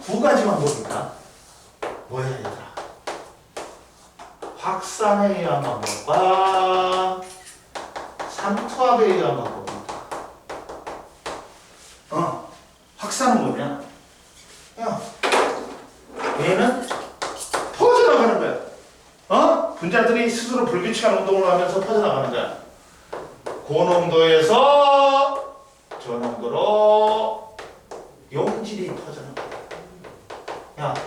두 가지만 보니까 뭐야 얘들아? 확산에 의한 방법과 삼투압에 의한 방법이다. 확산은 뭐냐? 얘는 퍼져나가는 거야. 분자들이 스스로 불규칙한 운동을 하면서 퍼져나가는 거야. 고농도에서 저농도로 용질이 퍼져나가.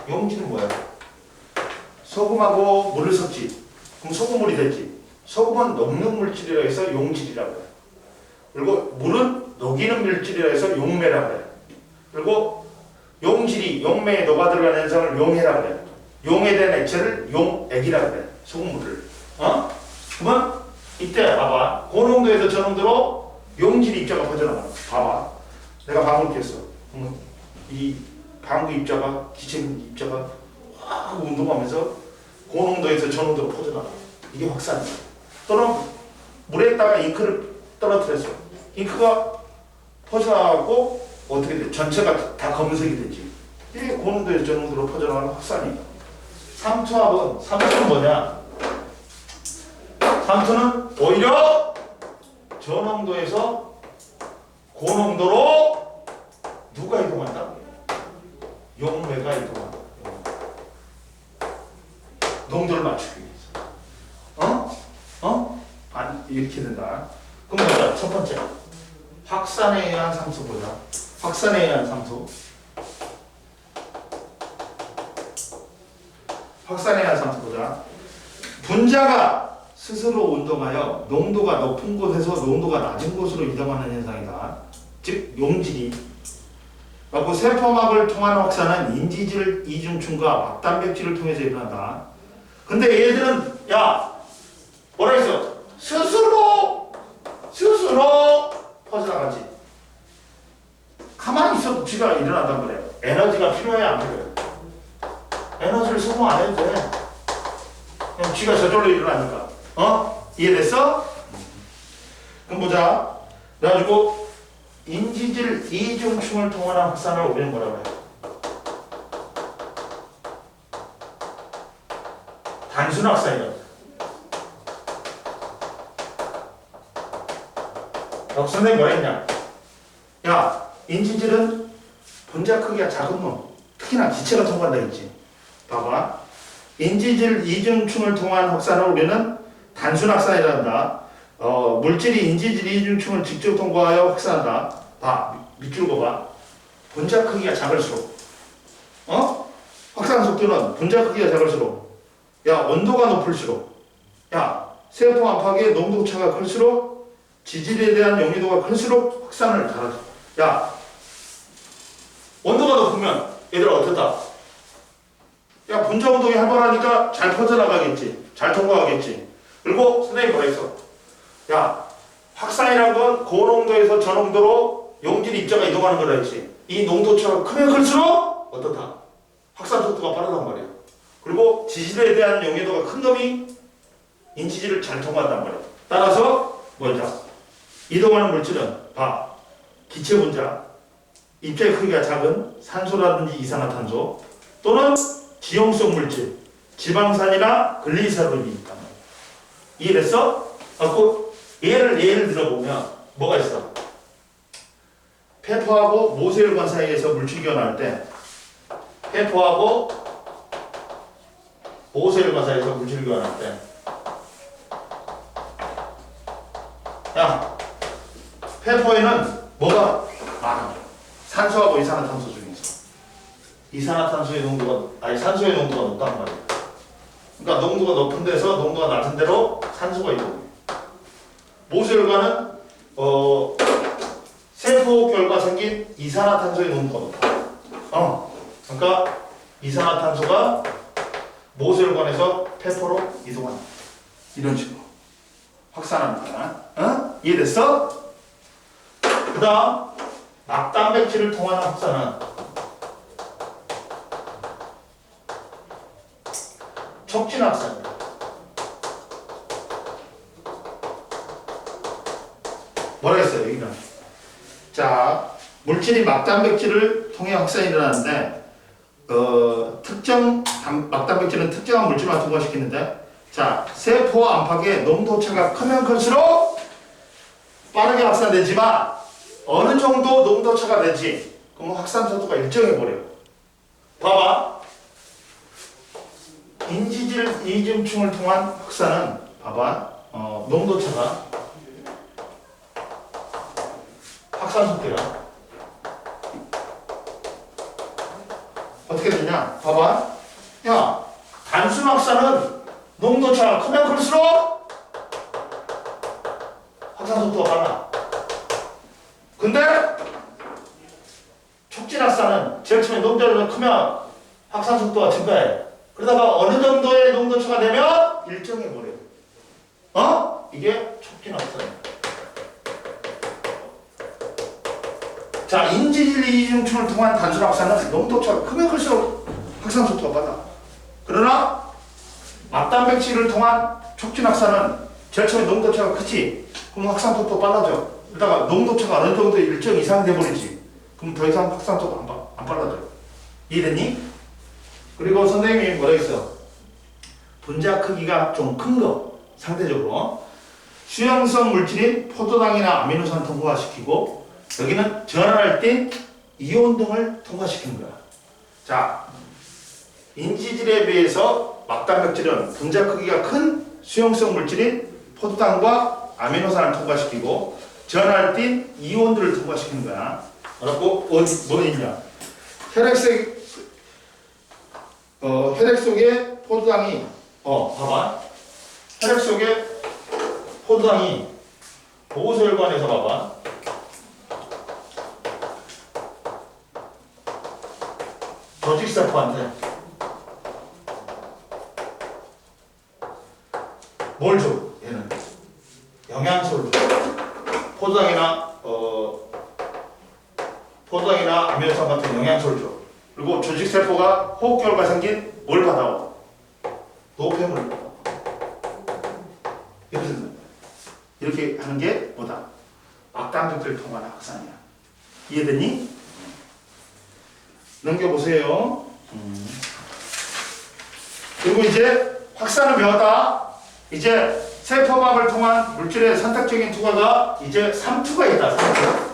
용질은 뭐야? 소금하고 물을 섞지. 그럼 소금물이 됐지. 소금은 녹는 물질이라 해서 용질이라고 해. 그리고 물은 녹이는 물질이라 해서 용매라고 해. 그리고 용질이 용매에 녹아 들어가는 현상을 용해라고 해. 용해된 액체를 용액이라고 해. 소금물을. 그러면 이때 봐봐. 고농도에서 저농도로 용질이 입자가 퍼져나가. 봐봐. 내가 방울 꼈어. 이 방구 입자가, 기체 입자가 확 운동하면서 고농도에서 저농도로 퍼져나가. 이게 확산이야. 또는 물에다가 잉크를 떨어뜨렸어. 잉크가 퍼져나가고 어떻게 돼? 전체가 다 검은색이 되지. 이게 고농도에서 저농도로 퍼져나가는 확산이야. 삼투압은 뭐냐? 삼투는 오히려 저농도에서 고농도로 누가 이동한다? 용매가 이동한다. 농도를 맞추기 위해서. 이렇게 된다. 그럼 보자. 첫 번째. 확산에 의한 상수 보자. 확산에 의한 상수. 확산에 의한 상수 보자. 분자가 스스로 운동하여 농도가 높은 곳에서 농도가 낮은 곳으로 이동하는 현상이다. 즉 용질이. 그리고 세포막을 통한 확산은 인지질 이중충과 막단백질을 통해서 일어난다. 근데 얘들은 뭐라 했어? 스스로 퍼져나가지. 가만히 있어도 지가 일어난단 말이에요. 에너지가 필요해 안 필요해? 에너지를 소모 안 해도 돼. 그냥 지가 저절로 일어나니까. 이해됐어? 그럼 보자. 그래가지고 인지질 이중충을 통한 확산을 우리는 뭐라고 해요? 단순 확산이라고. 선생님이 뭐라 했냐? 인지질은 분자 크기가 작은 놈, 특히나 기체가 통과한다 했지. 봐봐. 인지질 이중충을 통한 확산을 우리는 단순 확산이라 한다. 물질이 인지질 이중충을 직접 통과하여 확산한다. 봐. 밑줄 그어봐. 분자 크기가 작을수록 확산 속도는 분자 크기가 작을수록 온도가 높을수록 세포 안팎의 농도차가 클수록 지질에 대한 용이도가 클수록 확산을 잘하죠. 온도가 높으면 얘들아 어떻다? 분자 운동이 활발하니까 잘 퍼져나가겠지. 잘 통과하겠지. 그리고 선생님이 뭐라 했어? 확산이란 건 고농도에서 저농도로 용질 입자가 이동하는 거라 했지. 이 농도차가 크면 클수록 어떻다? 확산 속도가 빠르단 말이야. 그리고 지질에 대한 용이도가 큰 놈이 인지질을 잘 통과한단 말이야. 따라서 뭐냐? 이동하는 물질은 기체 분자, 입자의 크기가 작은 산소라든지 이산화탄소 또는 지용성 물질, 지방산이나 글리세롤이 있단 말이야. 이해됐어? 예를 들어보면 뭐가 있어? 페퍼하고 모세혈관 사이에서 물질 교환할 때 페퍼하고 모세혈관 사이에서 물질 교환할 때 페퍼에는 뭐가 많아? 산소하고 이산화탄소 중에서 이산화탄소의 농도가 산소의 농도가 높단 말이야. 그러니까 농도가 높은 데서 농도가 낮은 데로 산소가 이동해. 모세혈관은 세포 결과 생긴 이산화탄소의 농도가 높아. 그러니까 이산화탄소가 모세혈관에서 페퍼로 이동한다. 이런 식으로 확산합니다. 이해됐어? 그 다음 막단백질을 통한 확산은 촉진 확산입니다. 뭐라 했어요 여기는? 자, 물질이 막단백질을 통해 확산이 일어나는데 막단백질은 특정한 물질만 통과시키는데 세포 안팎의 농도차가 크면 클수록 빠르게 확산되지만 어느 정도 농도차가 되지? 그럼 확산 속도가 일정해버려요. 봐봐. 인지질 이중충을 통한 확산은 농도차가 확산 속도야. 어떻게 되냐? 봐봐. 단순 확산은 농도차가 크면 클수록 확산 속도가 빨라. 근데 촉진 확산은 제일 처음에 농도가 크면 확산 속도가 증가해. 그러다가 어느 정도의 농도차가 되면 일정해버려요. 이게 촉진 확산이야. 인지질 이중충을 통한 단순 확산은 농도차가 크면 클수록 확산 속도가 빨라. 그러나 막단백질을 통한 촉진 확산은 제일 처음에 농도차가 크지? 그럼 확산 속도가 빨라져. 그러다가 농도차가 어느 정도 일정 이상 돼버리지. 그럼 더 이상 확산 속도가 안 빨라져. 이해됐니? 그리고 선생님이 뭐라 했어? 분자 크기가 좀 큰 거, 상대적으로 수용성 물질인 포도당이나 아미노산 통과시키고 여기는 전환할 때 이온 등을 통과시키는 거야. 자, 인지질에 비해서 막단백질은 분자 크기가 큰 수용성 물질인 포도당과 아미노산을 통과시키고 전환할 때 이온들을 통과시키는 거야. 그래갖고 뭐 있냐? 혈액 속에 포도당이 봐봐. 혈액 속에 포도당이 보호소혈관에서 봐봐. 조직세포한테 뭘 줘? 얘는 영양소를 줘. 포도당이나 아미노산 같은 영양소를 줘. 그리고 조직세포가 호흡기혈과 생긴 뭘 받아와? 노폐물을 받아와. 이렇게 하는 게 뭐다? 막단백질을 통한 확산이야. 이해되니? 넘겨보세요. 그리고 이제 확산을 배웠다. 이제 세포막을 통한 물질의 선택적인 투과가 이제 3투가 있다. 3투.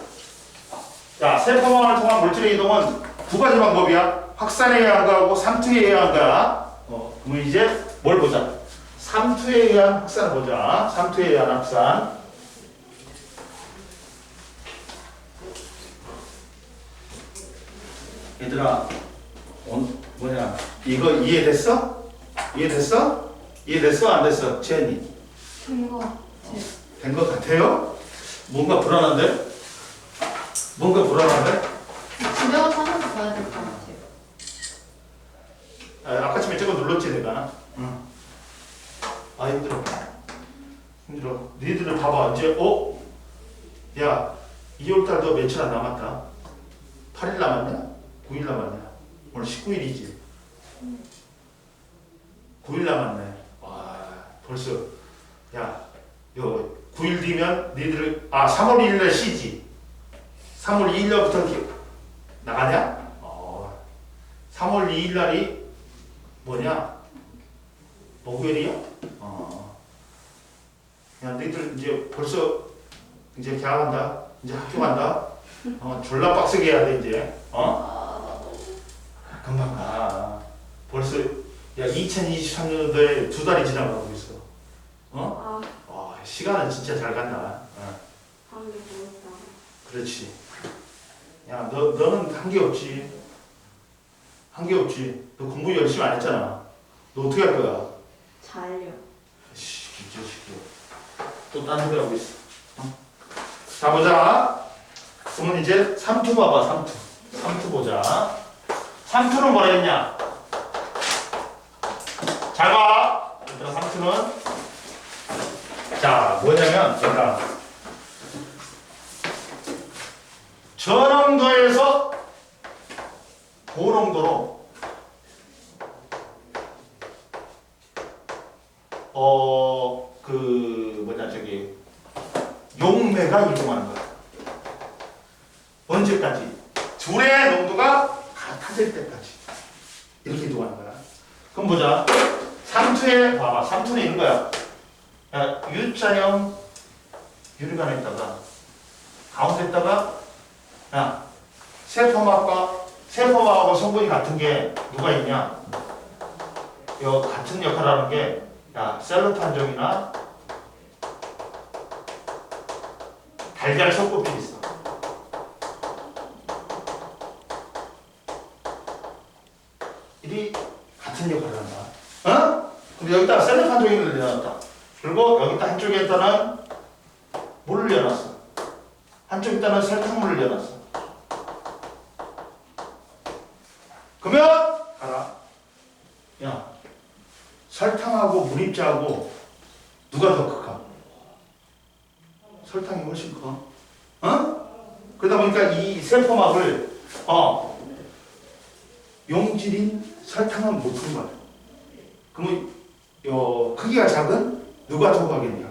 자, 세포막을 통한 물질의 이동은 두 가지 방법이야. 확산에 의한 거하고 3투에 의한 거야. 그러면 이제 뭘 보자? 3투에 의한 확산을 보자. 3투에 의한 확산. 얘들아, 이거 이해됐어? 이해됐어? 이해됐어? 안 됐어? 지현이? 된거 같아. 된 것 같아요? 뭔가 불안한데? 뭔가 불안한데? 집에 가서 한 번 더 봐야 될 것 같아요. 아까 전에 저거 눌렀지 내가? 응. 아 힘들어. 힘들어. 니들을 봐봐. 이제 야 2월달 너 며칠 안 남았다. 8일 남았냐? 9일 남았냐? 오늘 19일이지. 9일 남았네. 와 벌써 야 9일 뒤면 니들 3월 1일날 쉬지. 3월 2일날부터 나가냐? 3월 2일날이 뭐냐? 목요일이야? 야 너희들 이제 벌써 이제 개학한다. 이제 학교 간다. 졸라 빡세게 해야 돼 이제. 금방 가. 벌써 야 2023년도에 2달이 지나가고 있어. 시간은 진짜 잘 간다. 하는 게 재밌다. 그렇지. 야 너는 한 게 없지. 한 게 없지. 너 공부 열심히 안 했잖아. 너 어떻게 할 거야? 잘요. 진짜 시켜. 또 딴 소리 하고 있어. 자 보자. 그러면 이제 3투 봐봐. 3투 보자. 3투는 뭐라 했냐? 잘 봐. 얘들아 3투는 자 뭐냐면 얘들아 저농도에서 고농도로 용매가 이동하는 거야. 언제까지? 둘의 농도가 같아질 때까지 이렇게 이동하는 거야. 그럼 보자. 3투에 봐봐. 3투는 있는 거야. 야, U자형 유리관에다가 가운데다가 야 세포막하고 성분이 같은 게 누가 있냐? 요 같은 역할을 하는 게 셀로판종이나 달걀 섞어필 있어. 이 같은 역할을 한다. 그럼 여기다 셀로판종을 내놨다. 그리고 여기다 한쪽에다는 물을 내놨어. 한쪽에다는 설탕물을 내놨어. 그러면 알아. 야, 설탕하고 물입자하고 누가 더 클까? 설탕이 훨씬 커. 그러다 보니까 이 세포막을 용질인 설탕은 못 통과해. 그러면 크기가 작은 누가 통과하겠냐?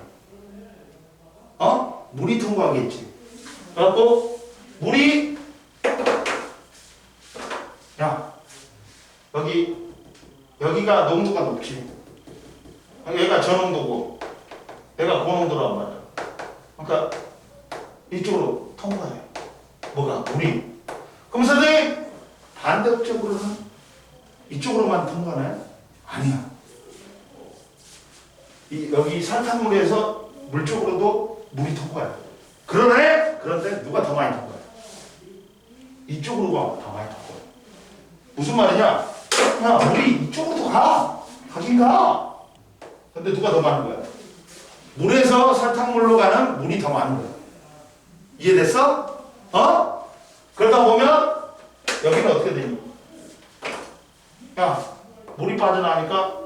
물이 통과하겠지. 그래갖고 물이 여기가 농도가 높지. 여기가 저농도고 얘가 고농도란 말이야. 그러니까 이쪽으로 통과해. 뭐가? 물이. 그럼 선생님 반대쪽으로는 이쪽으로만 통과네? 아니야. 여기 설탕물에서 물 쪽으로도 물이 통과해. 그러네? 그런데 누가 더 많이 통과해? 이쪽으로가 더 많이 통과해. 무슨 말이냐? 야, 물이 이쪽으로도 가. 가긴 가. 근데 누가 더 많은 거야? 물에서 설탕물로 가는 물이 더 많은 거야. 이해됐어? 어? 그러다 보면 여기는 어떻게 되니? 야, 물이 빠져나가니까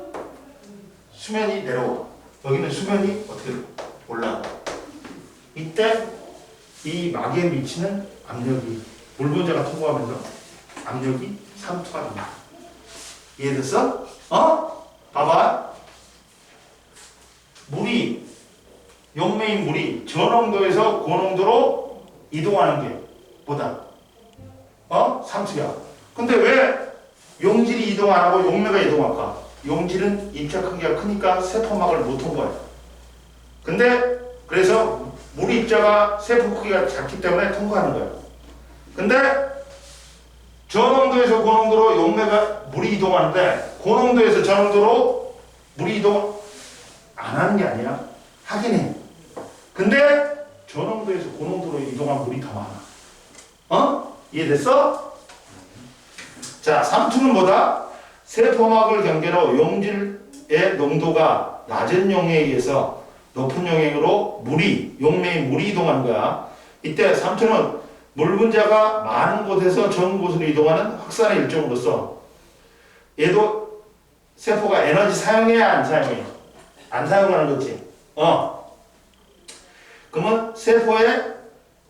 수면이 내려와. 여기는 수면이 어떻게 올라가. 이때 이 막에 미치는 압력이 물 분자가 통과하면서 압력이 상투가 됩니다. 이해됐어? 어? 봐봐. 물이 용매인 물이 저농도에서 고농도로 이동하는 게 뭐다? 상수야. 근데 왜 용질이 이동 안 하고 용매가 이동할까? 용질은 입자 크기가 크니까 세포막을 못 통과해. 근데 그래서 물 입자가 세포 크기가 작기 때문에 통과하는 거야. 근데 저농도에서 고농도로 용매가 물이 이동하는데 고농도에서 저농도로 물이 이동 안 하는 게 아니야. 하긴 해. 근데 저농도에서 고농도로 이동한 물이 더 많아. 이해됐어? 자, 3투는 뭐다? 세포막을 경계로 용질의 농도가 낮은 용에 의해서 높은 용액으로 용매인 물이 이동하는 거야. 이때 3투는 물 분자가 많은 곳에서 적은 곳으로 이동하는 확산의 일종으로서 얘도 세포가 에너지 사용해야 안 사용해? 안 사용하는 거지. 그러면 세포의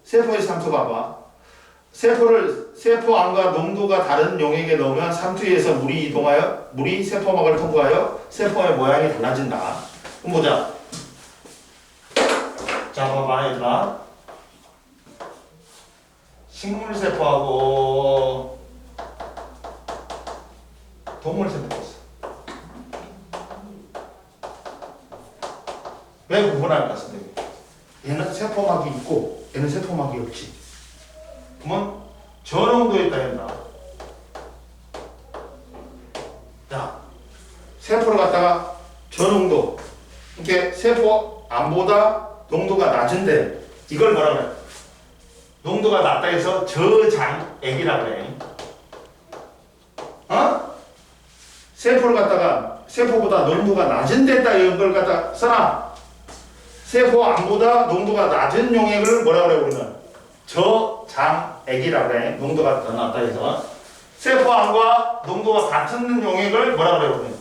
3투 봐봐. 세포 안과 농도가 다른 용액에 넣으면 3투에서 물이 이동하여 물이 세포막을 통과하여 세포의 모양이 달라진다. 그럼 보자. 자, 봐봐 얘들아. 식물세포하고 동물세포가 있어. 왜 구분할까, 선생님? 얘는 세포막이 있고 얘는 세포막이 없지. 그러면 저농도에 있다 했나? 자, 세포를 갖다가 저농도, 이렇게 세포 안보다 농도가 낮은데 이걸 뭐라 그래? 농도가 낮다 해서 저장액이라고 해. 세포를 갖다가 세포보다 농도가 낮은 데다 이걸 갖다 써놔. 세포 안보다 농도가 낮은 용액을 뭐라 그래 우리는? 저장액이라고 해. 농도가 더 낮다 해서 세포 안과 농도가 같은 용액을 뭐라 그래 우리는?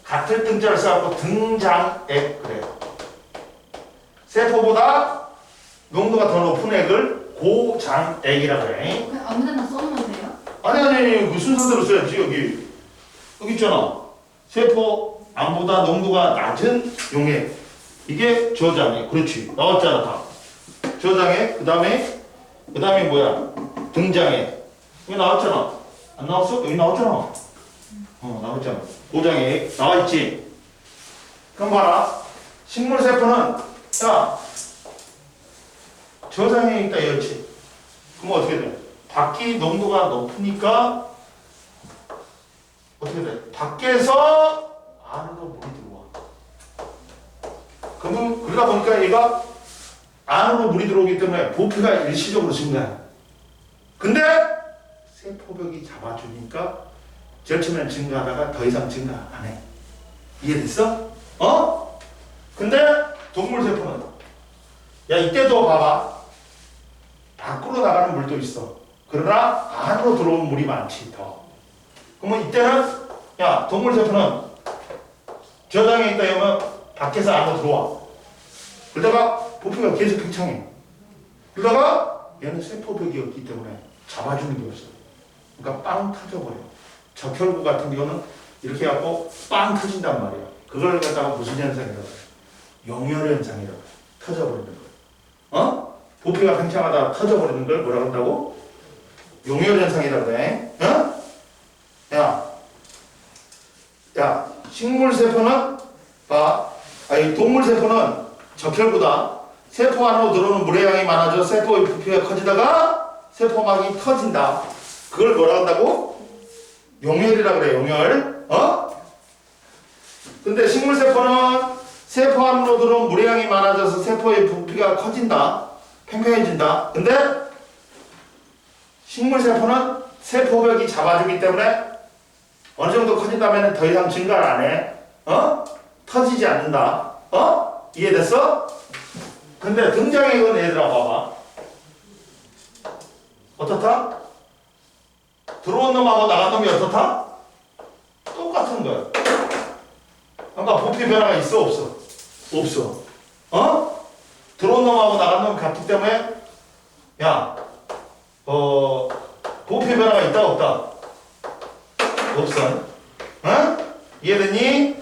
같을 등자를 써갖고 등장액 그래. 세포보다 농도가 더 높은 액을 고장액이라고 해. 그냥 아무데나 써놓으면 돼요? 아니 그 순서대로 써야지. 여기 있잖아. 세포 안보다 농도가 낮은 용액, 이게 저장액. 그렇지, 나왔잖아. 다 저장액. 그 다음에 뭐야? 등장액. 여기 나왔잖아. 안 나왔어? 여기 나왔잖아. 나왔잖아. 고장액 나와있지. 그럼 봐라. 식물세포는 저장액이 있다 이렇지. 그럼 어떻게 돼? 밖이 농도가 높으니까 어떻게 돼? 밖에서 안으로 물이 들어와. 그러다 보니까 얘가 안으로 물이 들어오기 때문에 부피가 일시적으로 증가해. 근데 세포벽이 잡아주니까 절체면 증가하다가 더 이상 증가 안 해. 이해됐어? 근데 동물세포는 이때도 봐봐. 밖으로 나가는 물도 있어. 그러나 안으로 들어오는 물이 많지 더. 그러면 이때는 동물세포는 저장에 있다 하면 밖에서 안으로 들어와. 그러다가 부피가 계속 팽창해. 그러다가 얘는 세포벽이 없기 때문에 잡아주는 게 없어. 그러니까 빵 터져버려. 적혈구 같은 경우는 이렇게 해갖고 빵 터진단 말이야. 그걸 갖다가 무슨 현상이라고 해? 용혈 현상이라고 해. 터져버리는 거. 부피가 팽창하다 터져버리는 걸 뭐라고 한다고? 용혈 현상이라고 해. 야, 식물세포는 동물세포는 적혈구다. 세포 안으로 들어오는 물의 양이 많아져 세포의 부피가 커지다가 세포막이 터진다. 그걸 뭐라 한다고? 용혈이라 그래, 용혈. 근데 식물세포는 세포 안으로 들어온 물의 양이 많아져서 세포의 부피가 커진다. 팽팽해진다. 근데 식물세포는 세포벽이 잡아주기 때문에 어느 정도 커진다면 더 이상 증가를 안 해. 터지지 않는다. 이해됐어? 근데 등장의 건 얘들아 봐봐. 어떻다? 들어온 놈하고 나간 놈이 어떻다? 똑같은 거야. 그러니까 부피 변화가 있어 없어? 없어. 들어온 놈하고 나간 놈이 같기 때문에 야 부피 변화가 있다 없다? 없어. 이해됐니?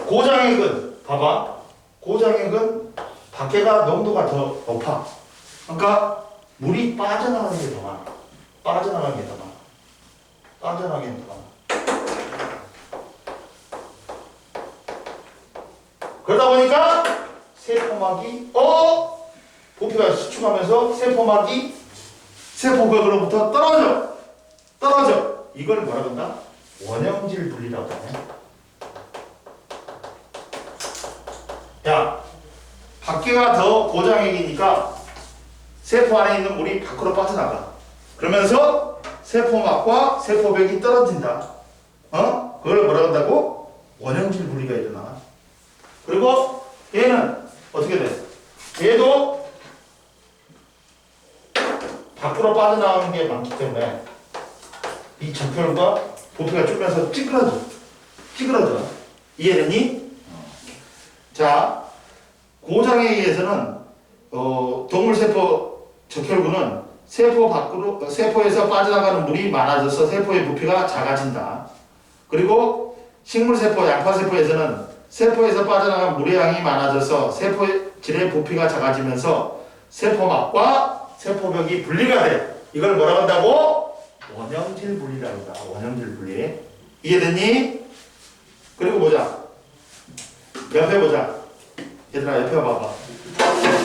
고장액은 봐봐. 고장액은 밖에가 농도가 더 높아. 그러니까 물이 빠져나가는 게 더 많아. 빠져나가는 게 더 많아. 빠져나가는 게 더 많아. 그러다 보니까 세포막이 부피가 수축하면서 세포벽으로부터 떨어져. 이걸 뭐라 그런다? 원형질 분리라고 하네. 야, 밖에가 더 고장액이니까 세포 안에 있는 물이 밖으로 빠져나가. 그러면서 세포막과 세포벽이 떨어진다. 그걸 뭐라 한다고? 원형질 분리가 일어나. 그리고 얘는 어떻게 돼? 얘도 밖으로 빠져나가는 게 많기 때문에 이 적혈과 부피가 줄면서 찌그러져. 이해됐니? 자, 고장에 의해서는 동물세포 적혈구는 세포에서 빠져나가는 물이 많아져서 세포의 부피가 작아진다. 그리고 식물세포, 양파세포에서는 세포에서 빠져나간 물의 양이 많아져서 세포질의 부피가 작아지면서 세포막과 세포벽이 분리가 돼. 이걸 뭐라고 한다고? 원형질 분리라고 한다. 원형질 분리. 이해됐니? 그리고 보자. 옆에 보자. 얘들아 옆에 봐봐.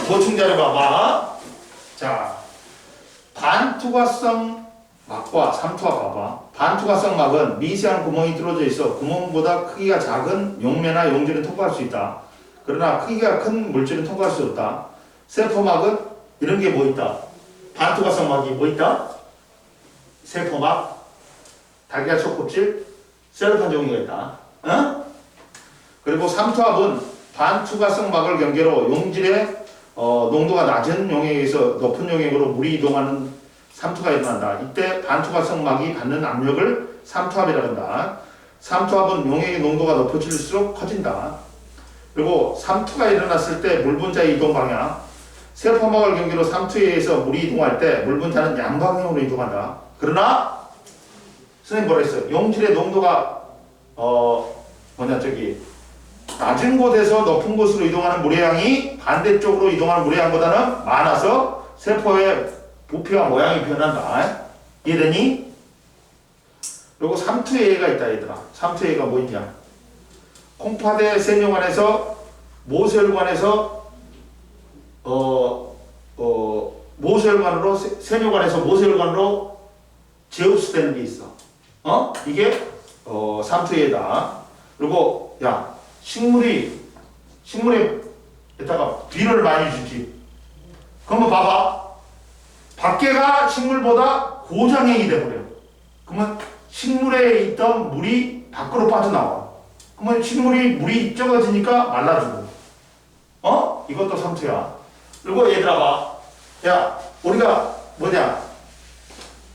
보충 자료 봐봐. 자, 반투과성 막과 삼투화 봐봐. 반투과성 막은 미세한 구멍이 뚫어져 있어 구멍보다 크기가 작은 용매나 용질은 통과할 수 있다. 그러나 크기가 큰 물질은 통과할 수 없다. 세포막은 이런 게 뭐 있다? 반투과성 막이 뭐 있다? 세포막, 달걀 속껍질, 셀로판 종이가 있다. 그리고 삼투압은 반투과성 막을 경계로 용질의 농도가 낮은 용액에서 높은 용액으로 물이 이동하는 삼투가 일어난다. 이때 반투과성 막이 받는 압력을 삼투압이라고 한다. 삼투압은 용액의 농도가 높아질수록 커진다. 그리고 삼투가 일어났을 때 물 분자의 이동 방향. 세포막을 경계로 삼투에 의해서 물이 이동할 때 물 분자는 양방향으로 이동한다. 그러나 선생님 뭐라 했어요? 용질의 농도가 낮은 곳에서 높은 곳으로 이동하는 물의 양이 반대쪽으로 이동하는 물의 양보다는 많아서 세포의 부피와 모양이 변한다. 이해되니? 그리고 삼투해가 있다 얘들아. 삼투해가 뭐 있냐? 콩팥의 세뇨관에서 모세혈관에서 모세혈관으로 세뇨관에서 모세혈관으로 재흡수되는 게 있어. 이게 삼투해다. 그리고 야 식물에다가 비료를 많이 주지. 그러면 봐봐. 밖에가 식물보다 고장액이 돼버려. 그러면 식물에 있던 물이 밖으로 빠져나와. 그러면 물이 적어지니까 말라지고. 이것도 삼투야. 그리고 얘들아 봐. 야, 우리가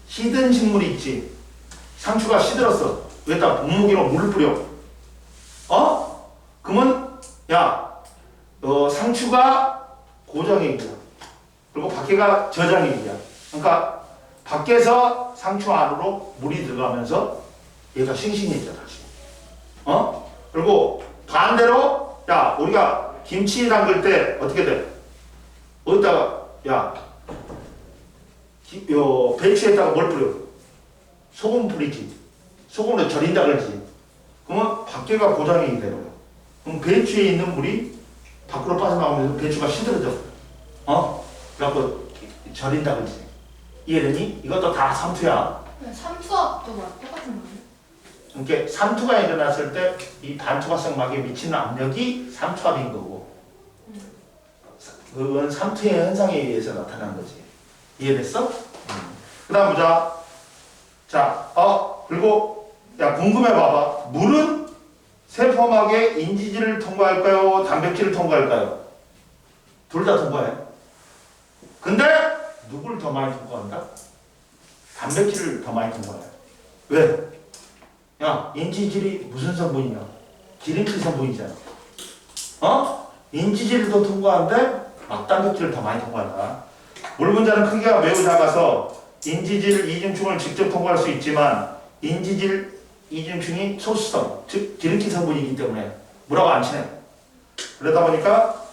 시든 식물이 있지. 상추가 시들었어. 여기다 분무기로 물을 뿌려. 그러면 상추가 고장액이야. 그리고 밖에가 저장액이야. 그러니까 밖에서 상추 안으로 물이 들어가면서 얘가 싱싱해져 다시. 그리고 반대로 우리가 김치 담글 때 어떻게 돼? 어디다가 배추에다가 뭘 뿌려? 소금 뿌리지. 소금으로 절인다 그러지. 그러면 밖에가 고장액이 되버려. 그럼 배추에 있는 물이 밖으로 빠져나오면서 배추가 시들어져. 그래갖고 절인다 그러지. 이해되니? 이것도 다 삼투야. 삼투압도 막 똑같은 거예요? 그러니까 삼투가 일어났을 때 이 반투과성막에 미치는 압력이 삼투압인 거고, 그건 삼투의 현상에 의해서 나타난 거지. 이해됐어? 그 다음 보자. 자, 그리고 야 궁금해 봐봐. 물은 세포막에 인지질을 통과할까요? 단백질을 통과할까요? 둘 다 통과해. 근데 누구를 더 많이 통과한다? 단백질을 더 많이 통과해. 왜? 야, 인지질이 무슨 성분이냐? 기름기 성분이잖아. 인지질을 더 통과하는데 단백질을 더 많이 통과한다. 물 분자는 크기가 매우 작아서 인지질 이중충을 직접 통과할 수 있지만 인지질 이중충이 소수성, 즉 기름기 성분이기 때문에 물하고 안 친해. 그러다 보니까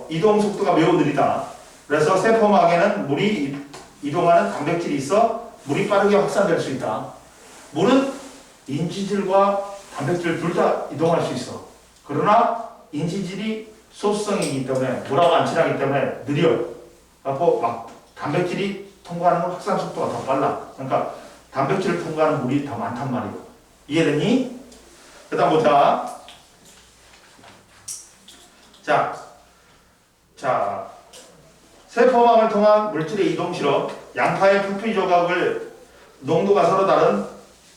이동 속도가 매우 느리다. 그래서 세포막에는 물이 이동하는 단백질이 있어 물이 빠르게 확산될 수 있다. 물은 인지질과 단백질 둘 다 이동할 수 있어. 그러나 인지질이 소수성이기 때문에 물하고 안 친하기 때문에 느려. 그래서 막 단백질이 통과하는 확산 속도가 더 빨라. 그러니까 단백질을 통과하는 물이 더 많단 말이고. 이해되니? 그 다음 보자. 자, 세포막을 통한 물질의 이동 실험. 양파의 표피 조각을 농도가 서로 다른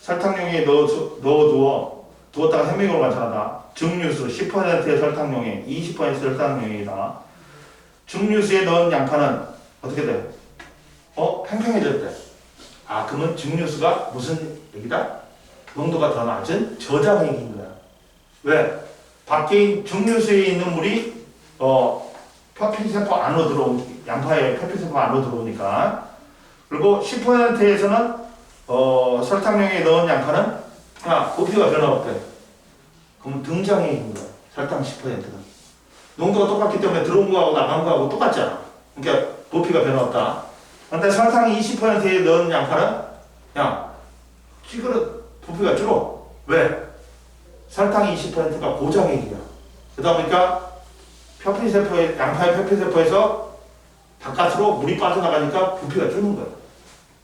설탕용에 두었다가 현미경으로 관찰한다. 증류수 10%의 설탕용에 20%의 설탕용이다. 증류수에 넣은 양파는 어떻게 돼? 팽팽해졌대. 그러면 증류수가 무슨 얘기다? 농도가 더 낮은 저장액인 거야. 왜? 밖에 증류수에 있는 물이 표피세포 안으로 들어오니까, 양파의 표피세포 안으로 들어오니까. 그리고 10%에서는 설탕용에 넣은 양파는 부피가 변화 없대. 그럼 등장액인 거야. 설탕 10%가. 농도가 똑같기 때문에 들어온 거하고 나간 거하고 똑같잖아. 그러니까 부피가 변화 없다. 그런데 설탕 20%에 넣은 양파는 찌그러 부피가 줄어. 왜? 설탕 20%가 고장액이야. 그러다 보니까 양파의 표피세포에서 바깥으로 물이 빠져나가니까 부피가 주는 거야.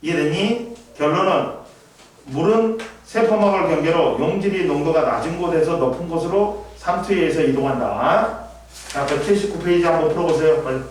이해되니? 결론은 물은 세포막을 경계로 용질이 농도가 낮은 곳에서 높은 곳으로 삼투에 의해서 이동한다. 자, 179페이지 한번 풀어보세요. 빨리.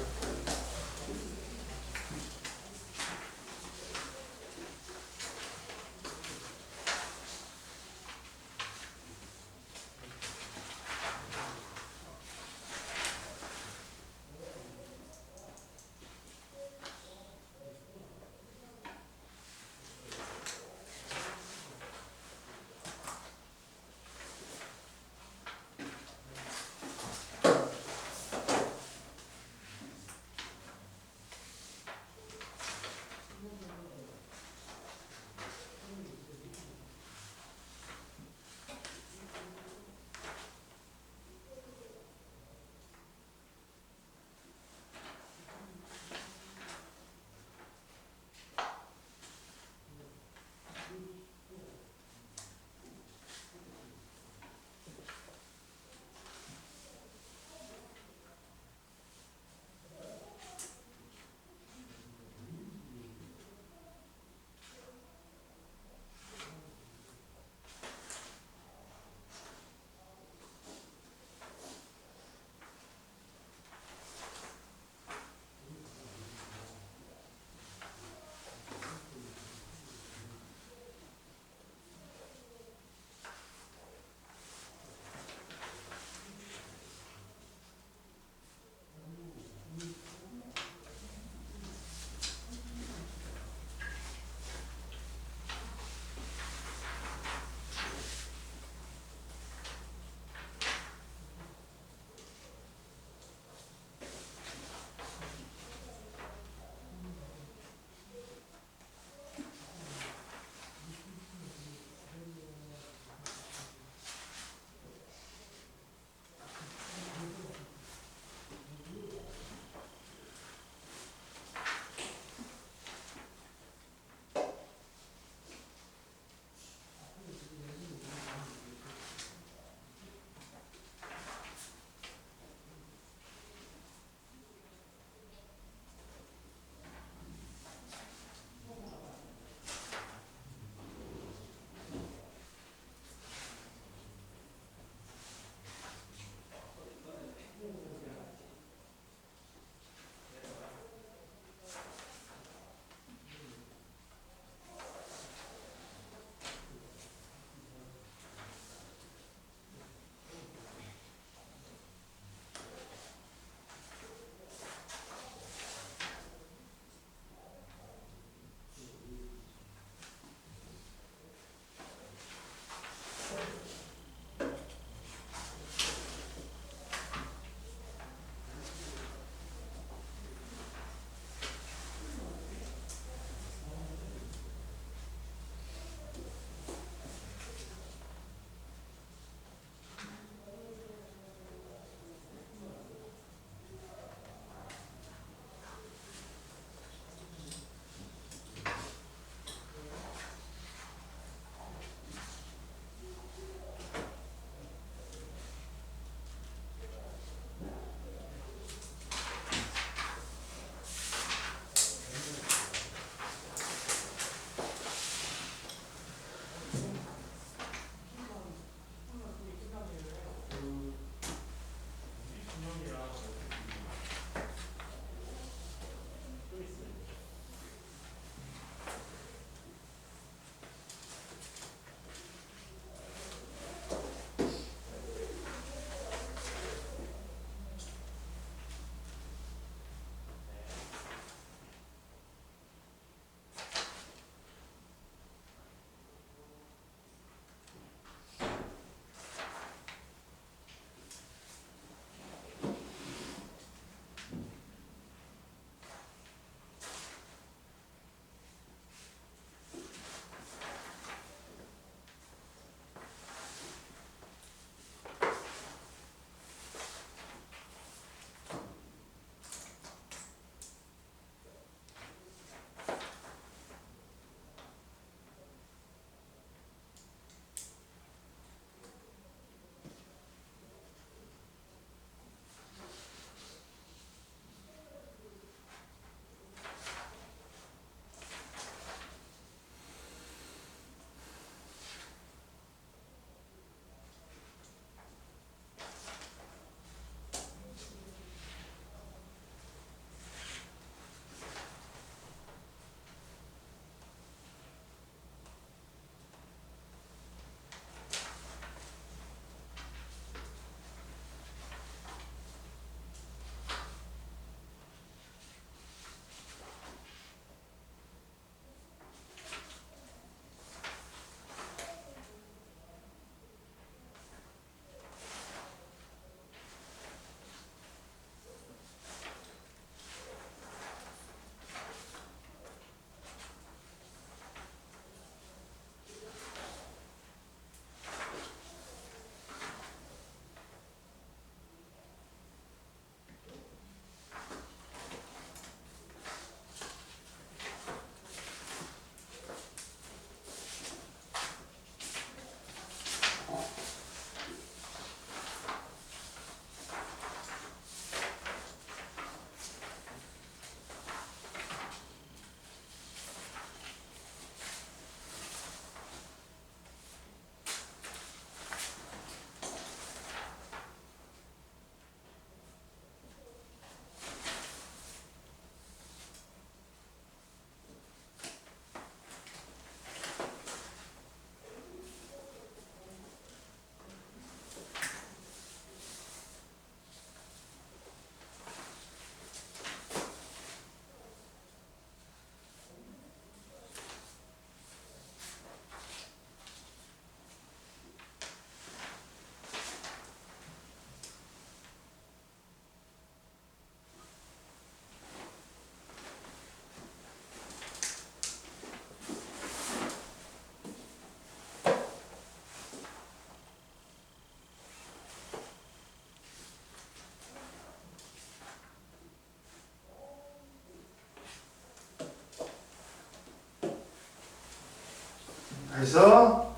그래서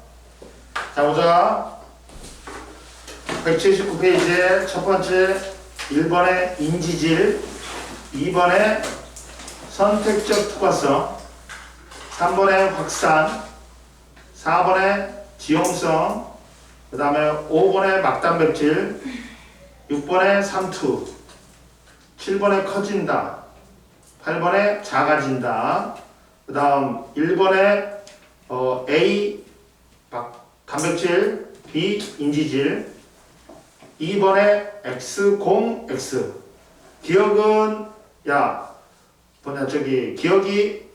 자 보자. 179페이지에 첫 번째 1번에 인지질, 2번에 선택적 투과성, 3번에 확산, 4번에 지용성, 그 다음에 5번에 막단백질, 6번에 삼투, 7번에 커진다, 8번에 작아진다, 그 다음 1번에 A 단백질, B 인지질, 2번에 X, 0, X. 기억은 기억이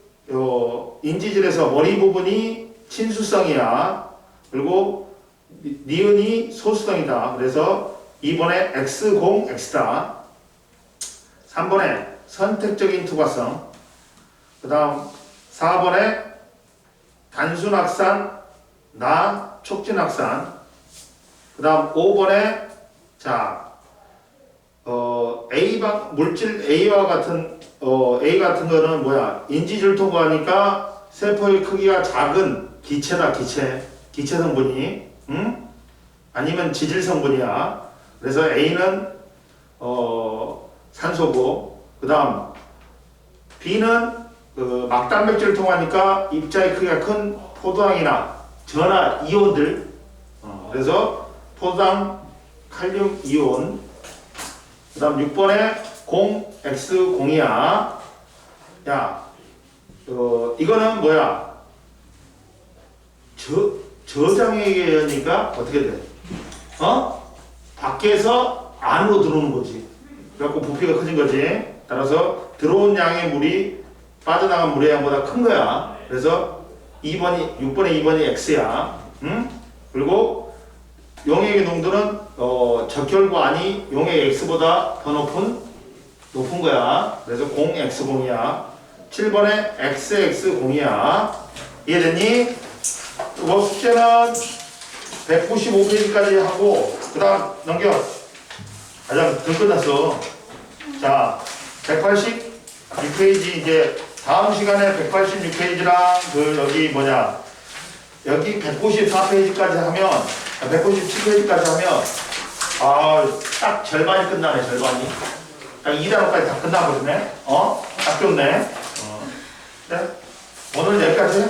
인지질에서 머리 부분이 친수성이야. 그리고 니은이 소수성이다. 그래서 2번에 X, 0, X다. 3번에 선택적인 투과성. 그 다음 4번에 단순 확산, 촉진 확산. 그 다음 5번에 물질 A와 같은 A 같은 거는 뭐야? 인지질 통과하니까 세포의 크기가 작은 기체다. 기체 성분이, 아니면 지질 성분이야. 그래서 A는 산소고, 그 다음 B는 막단백질을 통하니까 입자의 크기가 큰 포도당이나 전하 이온들. 그래서 포도당, 칼륨 이온. 그 다음 6번에 0x0이야. 이거는 뭐야? 저장에 의하니까 어떻게 돼? 밖에서 안으로 들어오는 거지. 그래갖고 부피가 커진 거지. 따라서 들어온 양의 물이 빠져나간 물의 양보다 큰 거야. 그래서 6번에 2번이 x야. 그리고 용액의 농도는 적혈구 안이 용액 x보다 더 높은 거야. 그래서 0x0이야. 7번에 xx0이야. 이해됐니? 뭐 숙제는 195페이지까지 하고 그 다음 넘겨. 가자. 덜 끝났어. 자, 186페이지 이제 다음 시간에 186페이지랑 여기 194페이지까지 하면 197페이지까지 하면 딱 절반이 끝나네. 절반이 딱 2단원까지 다 끝나버리네. 딱 좋네. 네? 오늘 여기까지 해?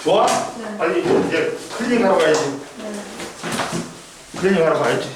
좋아? 네. 빨리 이제 클릭하러 가야지. 네. 클릭하러 가야지.